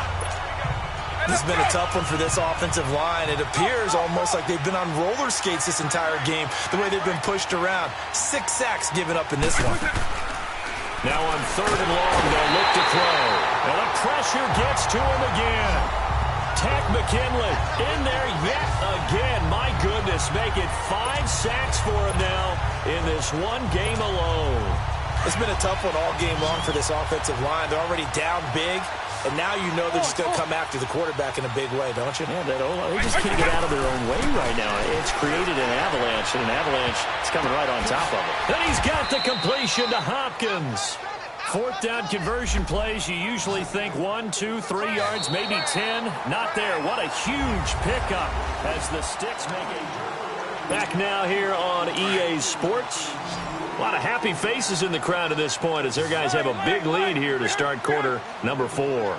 This has been a tough one for this offensive line. It appears almost like they've been on roller skates this entire game, the way they've been pushed around. 6 sacks given up in this one. Now on 3rd and long, they'll look to throw. And the pressure gets to him again. Tack McKinley in there yet again. My goodness, make it 5 sacks for him now in this one game alone. It's been a tough one all game long for this offensive line. They're already down big, and now you know they're just going to come after the quarterback in a big way, don't you? Yeah, they just can't get out of their own way right now. It's created an avalanche, and an avalanche is coming right on top of it. And he's got the completion to Hopkins. 4th down conversion plays, you usually think 1, 2, 3 yards, maybe 10. Not there. What a huge pickup as the Sticks make a... Back now here on EA Sports. A lot of happy faces in the crowd at this point as their guys have a big lead here to start quarter number 4. They'll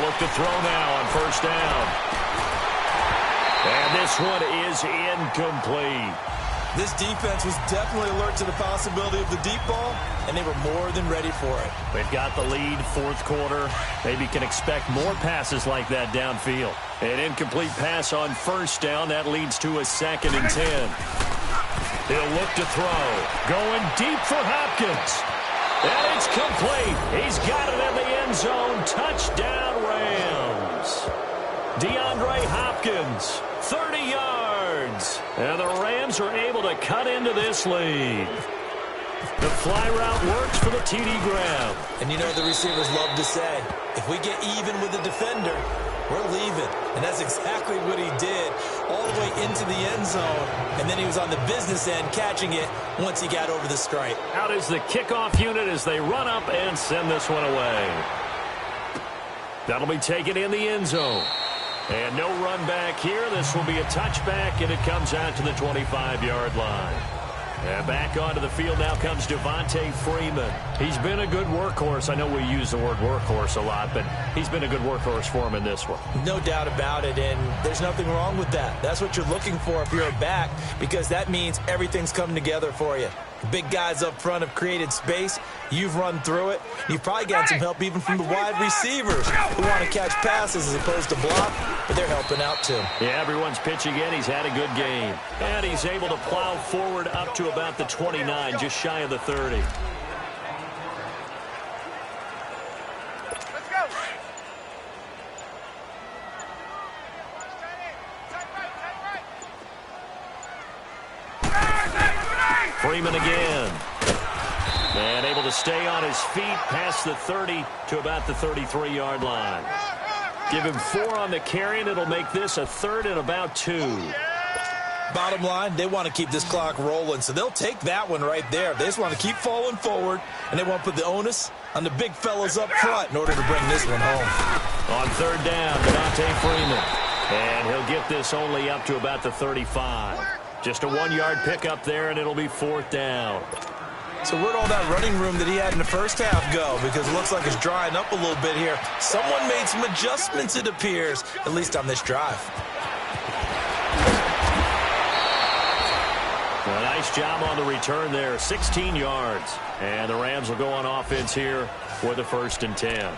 look to throw now on first down. And this one is incomplete. This defense was definitely alert to the possibility of the deep ball, and they were more than ready for it. They've got the lead, 4th quarter. Maybe can expect more passes like that downfield. An incomplete pass on first down. That leads to a 2nd and 10. He'll look to throw. Going deep for Hopkins. And it's complete. He's got it in the end zone. Touchdown, Rams. DeAndre Hopkins, 30 yards. And the Rams are able to cut into this lead. The fly route works for the TD grab. And you know the receivers love to say, if we get even with the defender, we're leaving. And that's exactly what he did all the way into the end zone. And then he was on the business end catching it once he got over the stripe. Out is the kickoff unit as they run up and send this one away. That'll be taken in the end zone. And no run back here. This will be a touchback, and it comes out to the 25-yard line. And back onto the field now comes Devontae Freeman. He's been a good workhorse. I know we use the word workhorse a lot, but he's been a good workhorse for him in this one. No doubt about it, and there's nothing wrong with that. That's what you're looking for if you're a back, because that means everything's coming together for you. The big guys up front have created space. You've run through it. You've probably gotten some help even from the wide receivers who want to catch passes as opposed to block, but they're helping out too. Yeah, everyone's pitching in. He's had a good game. And he's able to plow forward up to about the 29, just shy of the 30. Freeman again. And able to stay on his feet past the 30 to about the 33-yard line. Give him 4 on the carry, and it'll make this a 3rd and about 2. Bottom line, they want to keep this clock rolling, so they'll take that one right there. They just want to keep falling forward, and they want to put the onus on the big fellas up front in order to bring this one home. On 3rd down, Devontae Freeman. And he'll get this only up to about the 35. Just a 1-yard pickup there, and it'll be 4th down. So where'd all that running room that he had in the first half go? Because it looks like it's drying up a little bit here. Someone made some adjustments, it appears, at least on this drive. A nice job on the return there, 16 yards. And the Rams will go on offense here for the 1st and 10.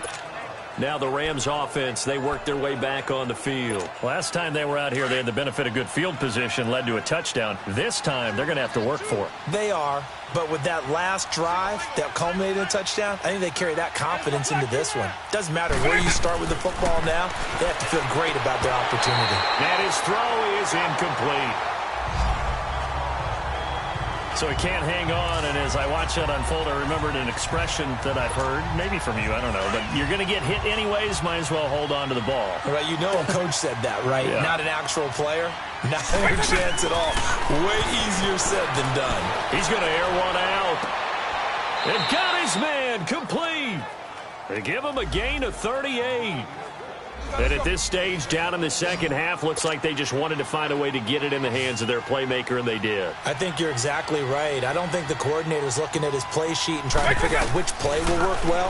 Now the Rams offense, they worked their way back on the field. Last time they were out here, they had the benefit of good field position, led to a touchdown. This time, they're going to have to work for it. They are, but with that last drive that culminated in a touchdown, I think they carry that confidence into this one. Doesn't matter where you start with the football now, they have to feel great about their opportunity. And his throw is incomplete. So he can't hang on, and as I watch that unfold, I remembered an expression that I've heard, maybe from you, I don't know, but you're going to get hit anyways, might as well hold on to the ball. Right, you know a coach said that, right? Yeah. Not an actual player, not a chance at all. Way easier said than done. He's going to air one out. And got his man complete. They give him a gain of 38. And at this stage, down in the second half, looks like they just wanted to find a way to get it in the hands of their playmaker, and they did. I think you're exactly right. I don't think the coordinator's looking at his play sheet and trying to figure out which play will work well.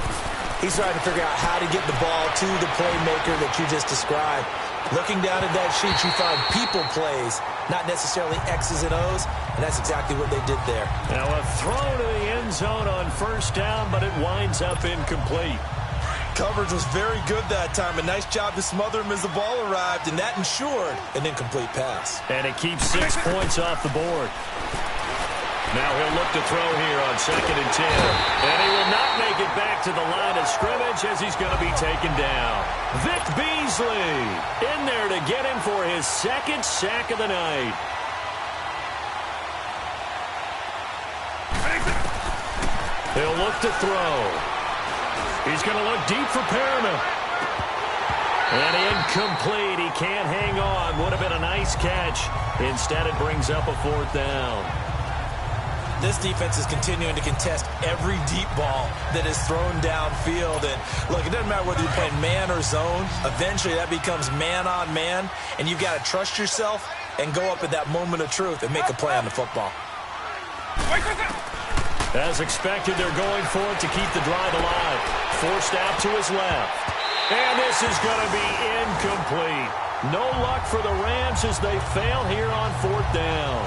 He's trying to figure out how to get the ball to the playmaker that you just described. Looking down at that sheet, you find people plays, not necessarily X's and O's, and that's exactly what they did there. Now a throw to the end zone on 1st down, but it winds up incomplete. Coverage was very good that time. A nice job to smother him as the ball arrived, and that ensured an incomplete pass. And it keeps 6 points off the board. Now he'll look to throw here on 2nd and 10. And he will not make it back to the line of scrimmage as he's going to be taken down. Vic Beasley in there to get him for his 2nd sack of the night. He'll look to throw. He's going to look deep for Perriman. And incomplete. He can't hang on. Would have been a nice catch. Instead, it brings up a 4th down. This defense is continuing to contest every deep ball that is thrown downfield. And, look, it doesn't matter whether you're playing man or zone. Eventually, that becomes man on man. And you've got to trust yourself and go up at that moment of truth and make a play on the football. As expected, they're going for it to keep the drive alive. Forced out to his left. And this is going to be incomplete. No luck for the Rams as they fail here on 4th down.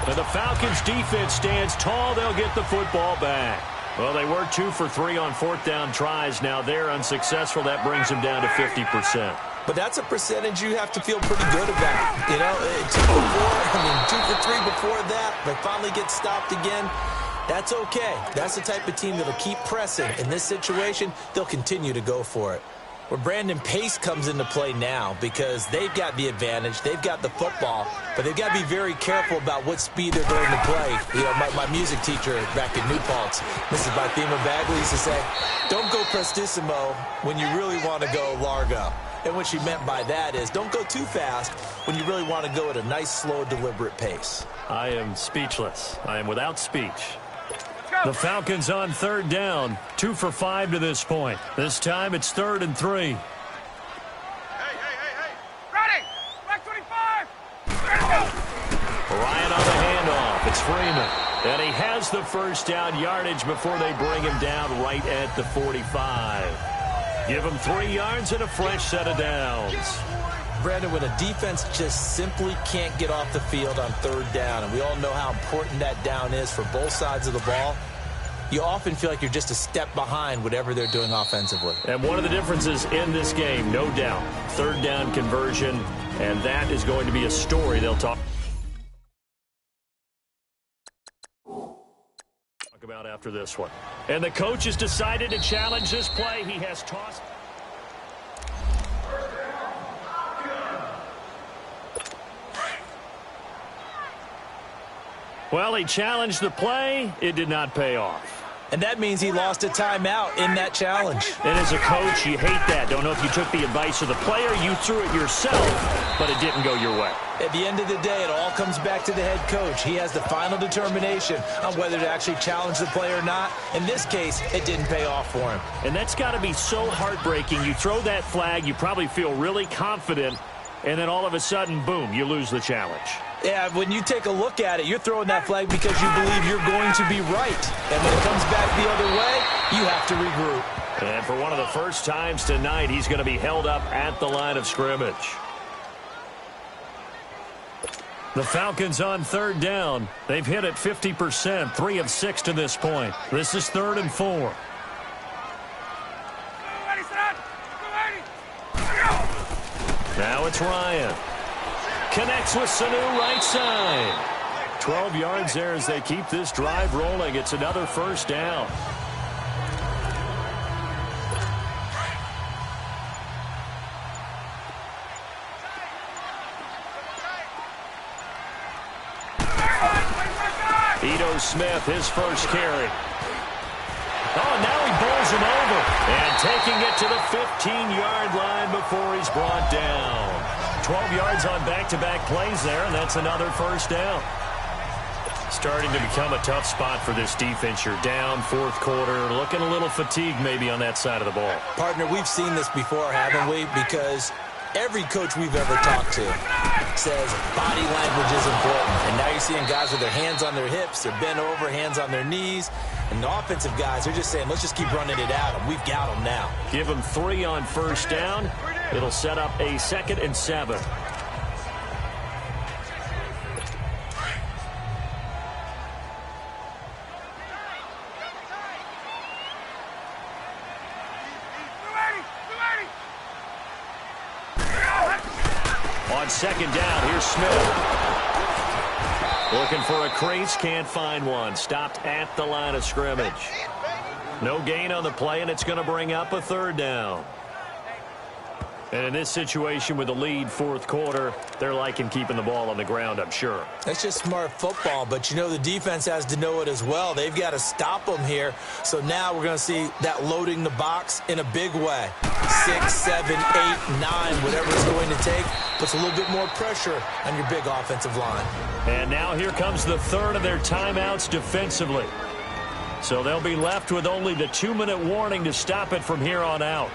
And the Falcons' defense stands tall. They'll get the football back. Well, they were 2 for 3 on 4th down tries. Now they're unsuccessful. That brings them down to 50%. But that's a percentage you have to feel pretty good about. You know, 2 for 3 before that. They finally get stopped again. That's okay. That's the type of team that'll keep pressing. In this situation, they'll continue to go for it. Where Brandon Pace comes into play now because they've got the advantage. They've got the football, but they've got to be very careful about what speed they're going to play. You know, my music teacher back in New Paltz, Mrs. Bythema Bagley, used to say, don't go prestissimo when you really want to go largo. And what she meant by that is don't go too fast when you really want to go at a nice, slow, deliberate pace. I am speechless. I am without speech. The Falcons on 3rd down, 2 for 5 to this point. This time it's 3rd and 3. Freeman. And he has the first down yardage before they bring him down right at the 45. Give him 3 yards and a fresh set of downs. Brandon, when a defense just simply can't get off the field on 3rd down, and we all know how important that down is for both sides of the ball, you often feel like you're just a step behind whatever they're doing offensively. And one of the differences in this game, no doubt, 3rd down conversion, and that is going to be a story they'll talk about after this one. And the coach has decided to challenge this play. He has tossed. Well, he challenged the play. It did not pay off. And that means he lost a timeout in that challenge. And as a coach, you hate that. Don't know if you took the advice of the player, you threw it yourself, but it didn't go your way. At the end of the day, it all comes back to the head coach. He has the final determination on whether to actually challenge the play or not. In this case, it didn't pay off for him. And that's got to be so heartbreaking. You throw that flag, you probably feel really confident, and then all of a sudden, boom, you lose the challenge. Yeah, when you take a look at it, you're throwing that flag because you believe you're going to be right. And when it comes back the other way, you have to regroup. And for one of the first times tonight, he's going to be held up at the line of scrimmage. The Falcons on 3rd down. They've hit it 50%, 3 of 6 to this point. This is 3rd and 4. Now it's Ryan. Connects with Sanu right side. 12 yards there as they keep this drive rolling. It's another first down. Ito Smith, his first carry. Oh, now he bowls him over. And taking it to the 15-yard line before he's brought down. 12 yards on back-to-back plays there, and that's another first down. Starting to become a tough spot for this defense. You're down 4th quarter, looking a little fatigued maybe on that side of the ball. Partner, we've seen this before, haven't we? Because every coach we've ever talked to says body language is important. And now you're seeing guys with their hands on their hips, they're bent over, hands on their knees. And the offensive guys are just saying, let's just keep running it at them. We've got them now. Give them 3 on first down. It'll set up a 2nd and 7. On 2nd down, here's Smith. Looking for a crease, can't find one. Stopped at the line of scrimmage. No gain on the play, and it's going to bring up a 3rd down. And in this situation with the lead 4th quarter, they're liking keeping the ball on the ground, I'm sure. That's just smart football, but you know the defense has to know it as well. They've got to stop them here. So now we're going to see that loading the box in a big way. 6, 7, 8, 9, whatever it's going to take, puts a little bit more pressure on your big offensive line. And now here comes the 3rd of their timeouts defensively. So they'll be left with only the 2-minute warning to stop it from here on out.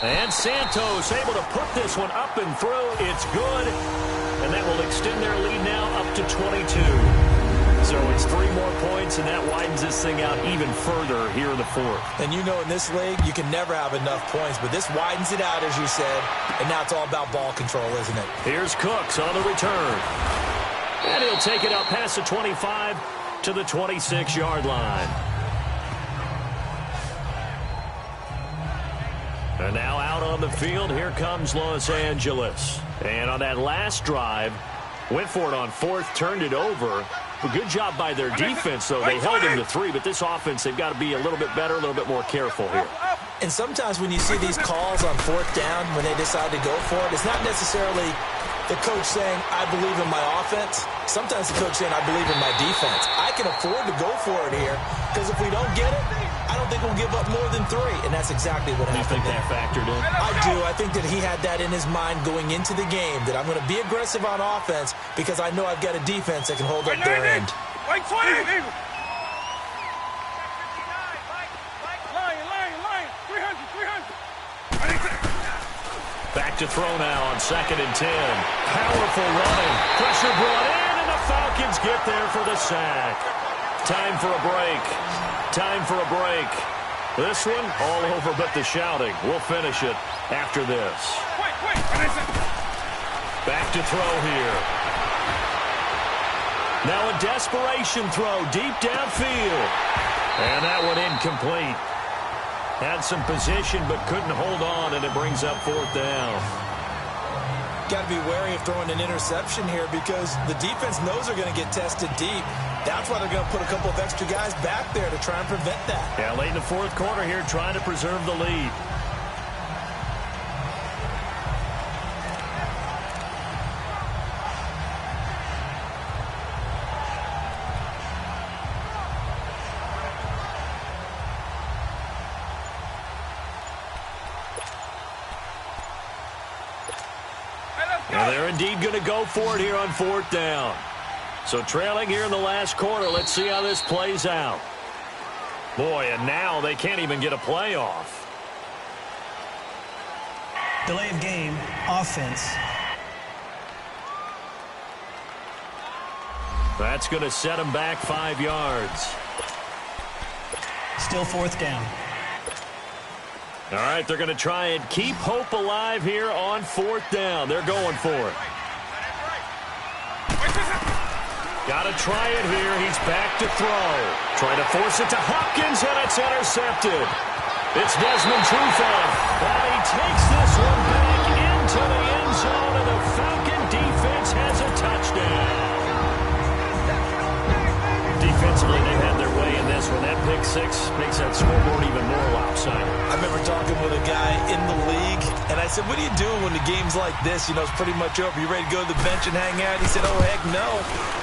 And Santos able to put this one up and through. It's good. And that will extend their lead now up to 22. So it's 3 more points, and that widens this thing out even further here in the 4th. And you know in this league, you can never have enough points, but this widens it out, as you said, and now it's all about ball control, isn't it? Here's Cooks on the return. And he'll take it up past the 25 to the 26-yard line. And now out on the field, here comes Los Angeles. And on that last drive, went for it on 4th, turned it over. A good job by their defense, though. They held him to 3, but this offense, they've got to be a little bit better, a little bit more careful here. And sometimes when you see these calls on 4th down, when they decide to go for it, it's not necessarily the coach saying, I believe in my offense. Sometimes the coach saying, I believe in my defense. I can afford to go for it here, because if we don't get it, I don't think we'll give up more than 3, and that's exactly what happened. You think that factored in? I do. I think that he had that in his mind going into the game, that I'm going to be aggressive on offense because I know I've got a defense that can hold up their end. White 20! Lion, 300. Back to throw now on 2nd and 10. Powerful running. Pressure brought in, and the Falcons get there for the sack. Time for a break. Time for a break. This one, all over but the shouting. We'll finish it after this. Back to throw here. Now a desperation throw deep downfield. And that one incomplete. Had some position but couldn't hold on, and it brings up 4th down. Got to be wary of throwing an interception here because the defense knows they're going to get tested deep. That's why they're going to put a couple of extra guys back there to try and prevent that. Yeah, late in the 4th quarter here, trying to preserve the lead. Well, they're indeed going to go for it here on 4th down. So trailing here in the last quarter, let's see how this plays out. Boy, and now they can't even get a play off. Delay of game, offense. That's going to set them back 5 yards. Still 4th down. All right, they're going to try and keep hope alive here on 4th down. They're going for it. Got to try it here. He's back to throw. Trying to force it to Hopkins, and it's intercepted. It's Desmond Trufant. And he takes this one back into the end zone, and the Falcon defense has a touchdown. Defensively, they've had their way in this one. That pick six makes that scoreboard even more lopsided. I remember talking with a guy in the league, and I said, what do you do when the game's like this? You know, it's pretty much over. You ready to go to the bench and hang out? He said, oh, heck no.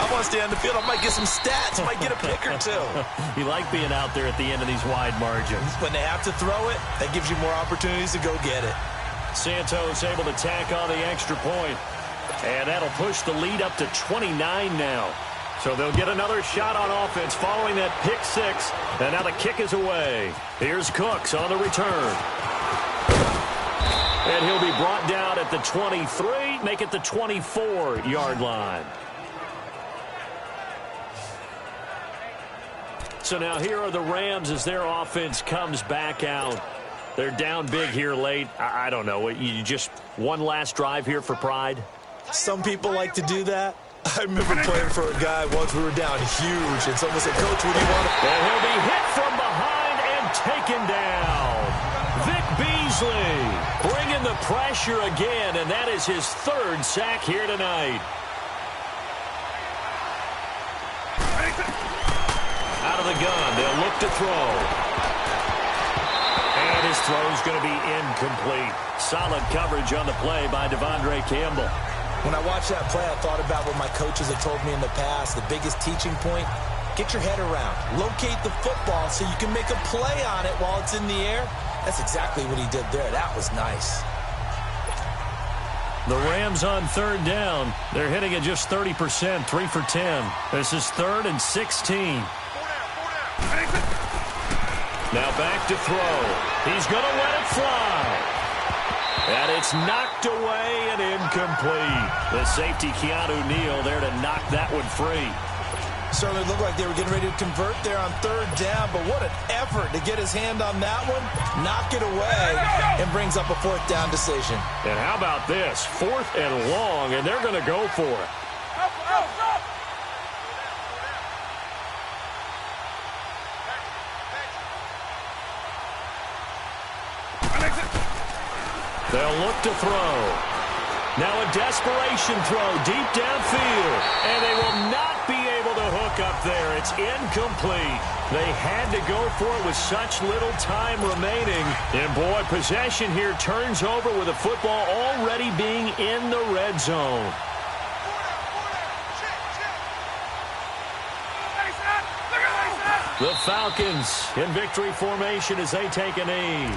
I want to stay on the field. I might get some stats. I might get a pick or two. You like being out there at the end of these wide margins. When they have to throw it, that gives you more opportunities to go get it. Santos able to tack on the extra point. And that'll push the lead up to 29 now. So they'll get another shot on offense following that pick six. And now the kick is away. Here's Cooks on the return. And he'll be brought down at the 23, make it the 24-yard line. So now here are the Rams as their offense comes back out. They're down big here late. I don't know. You just one last drive here for pride? Some people like to do that. I remember playing for a guy once. We were down huge, and someone said, Coach, what do you want to... And he'll be hit from behind and taken down. Vic Beasley bringing the pressure again, and that is his 3rd sack here tonight. Out of the gun, they'll look to throw. And his throw's going to be incomplete. Solid coverage on the play by Devondre Campbell. When I watched that play, I thought about what my coaches have told me in the past. The biggest teaching point, get your head around. Locate the football so you can make a play on it while it's in the air. That's exactly what he did there. That was nice. The Rams on 3rd down. They're hitting at just 30%, 3 for 10. This is 3rd and 16. Now back to throw. He's going to let it fly. And it's knocked away and incomplete. The safety, Keanu Neal, there to knock that one free. Certainly looked like they were getting ready to convert there on 3rd down, but what an effort to get his hand on that one, knock it away, and brings up a 4th down decision. And how about this? 4th and long, and they're going to go for it. They'll look to throw. Now a desperation throw deep downfield. And they will not be able to hook up there. It's incomplete. They had to go for it with such little time remaining. And boy, possession here turns over with the football already being in the red zone. The Falcons in victory formation as they take a knee.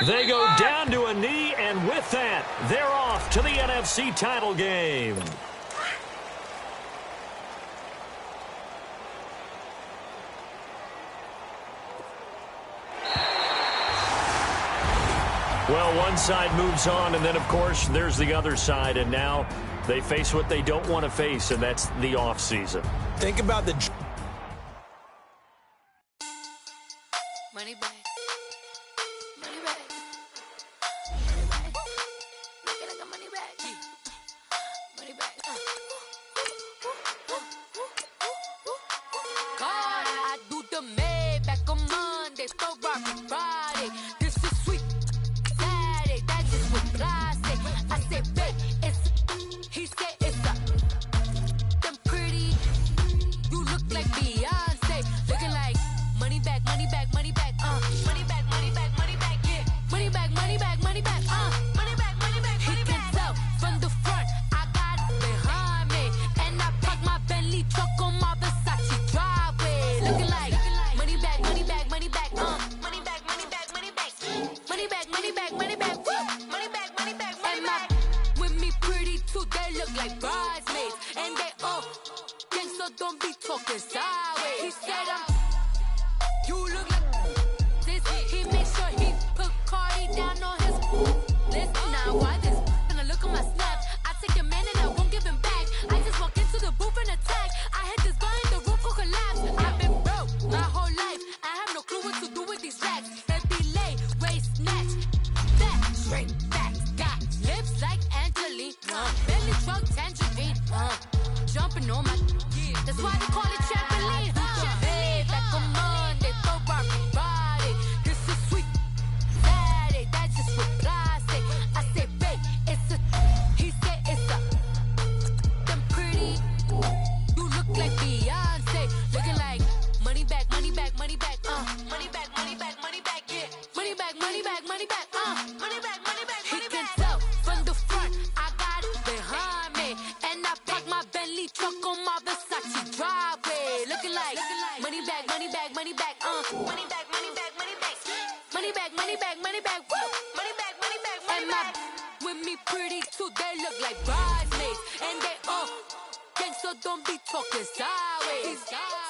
They go down to a knee, and with that, they're off to the NFC title game. Well, one side moves on, and then, of course, there's the other side, and now they face what they don't want to face, and that's the offseason. Think about the... Money back. Money back. Money back. Money back. God, I do the Maybach on Monday, so rock Friday. This is sweet Saturday, that is what plastic. I said, babe, it's, he said it's a, them pretty. You look like Beyonce, looking like money back, money back, money back, money back, money back, money back, yeah. Money back, money back, money back, money back, money back, money back. He can tell from the front, I got it behind me, and I park my Bentley truck on my Versace driveway, looking like money back, money back, money back, money back, money back, money back, money back, money back, money back, money back, money back, money back. With me pretty too, they look like bridesmaids, and they all gang, so don't be talking sideways. He said you look like this. He make sure he put Cardi down on his list. Now why this? When I look at my snap, I take a man and I won't give him back. I just walk into the booth and attack. I hit this guy in the roof will collapse. I've been broke my whole life. I have no clue what to do with these racks. Heavy lay, waist snatch, back straight back. Got lips like Angelina, belly truck tangerine, jumping on my. That's why they call it trampoline. Hey, back on Monday, so rock Friday. This is sweet Saturday, that's just what plastic. I said, babe, it's a. He said it's a. Them pretty. You look like Beyonce, looking like money back, money back, money back, money back, money back, money back, yeah. Money back, money back, money back, money back, money back. He can tell from the front, I got it behind me, and I park my Bentley truck on my Versace driveway, looking like money back, money back, money back, money back, money back, money back, money back, money back, money back, money back, money back, money back. With me pretty too, they look like bridesmaids, and they all gang, so don't be talking sideways.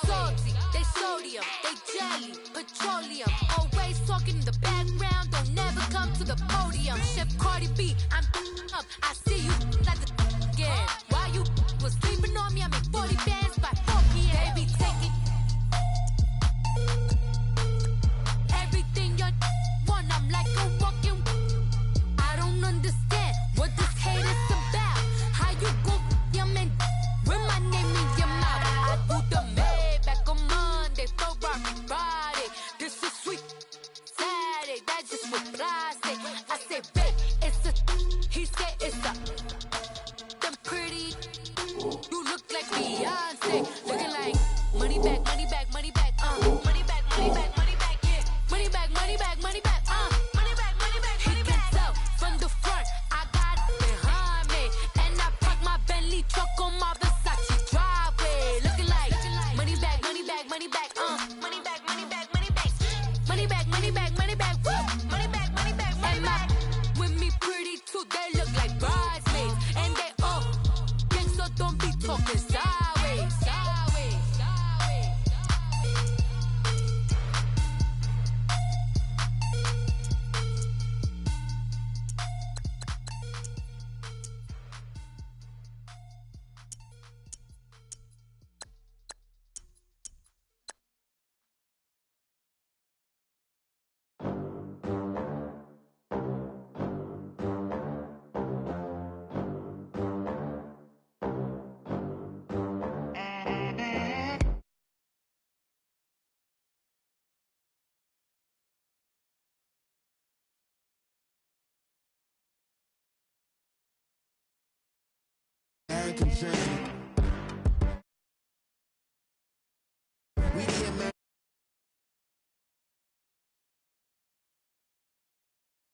Salty, they sodium, they jelly, petroleum. Always talking in the background, don't never come to the podium. Chef Cardi B, I'm up, I see you like the again. Why you was sleeping on me? I make 40 bands by 4 p.m. They be taking everything you want. I'm like a walking. I don't understand what this hate is about. How you go your man with my name in your mouth? I do the Maybach on Monday, so rock Friday. This is sweet Saturday, that's just what plastic. I said, babe, it's a. He said it's a. Them pretty. You look like Beyonce, looking like money back, money back, money back, money back, money back, money back, yeah. Money back, money back, money back, money back, money back, money back. He can tell from the front, I got it behind me, and I park my Bentley truck on my Versace driveway, looking like money back, money back, money back, money back, money back, money back, money back, money back, money back, money back, money back, money back. With me pretty too, they look like bridesmaids, and they all gang, so don't be talking sideways, sideways, sideways. Concern.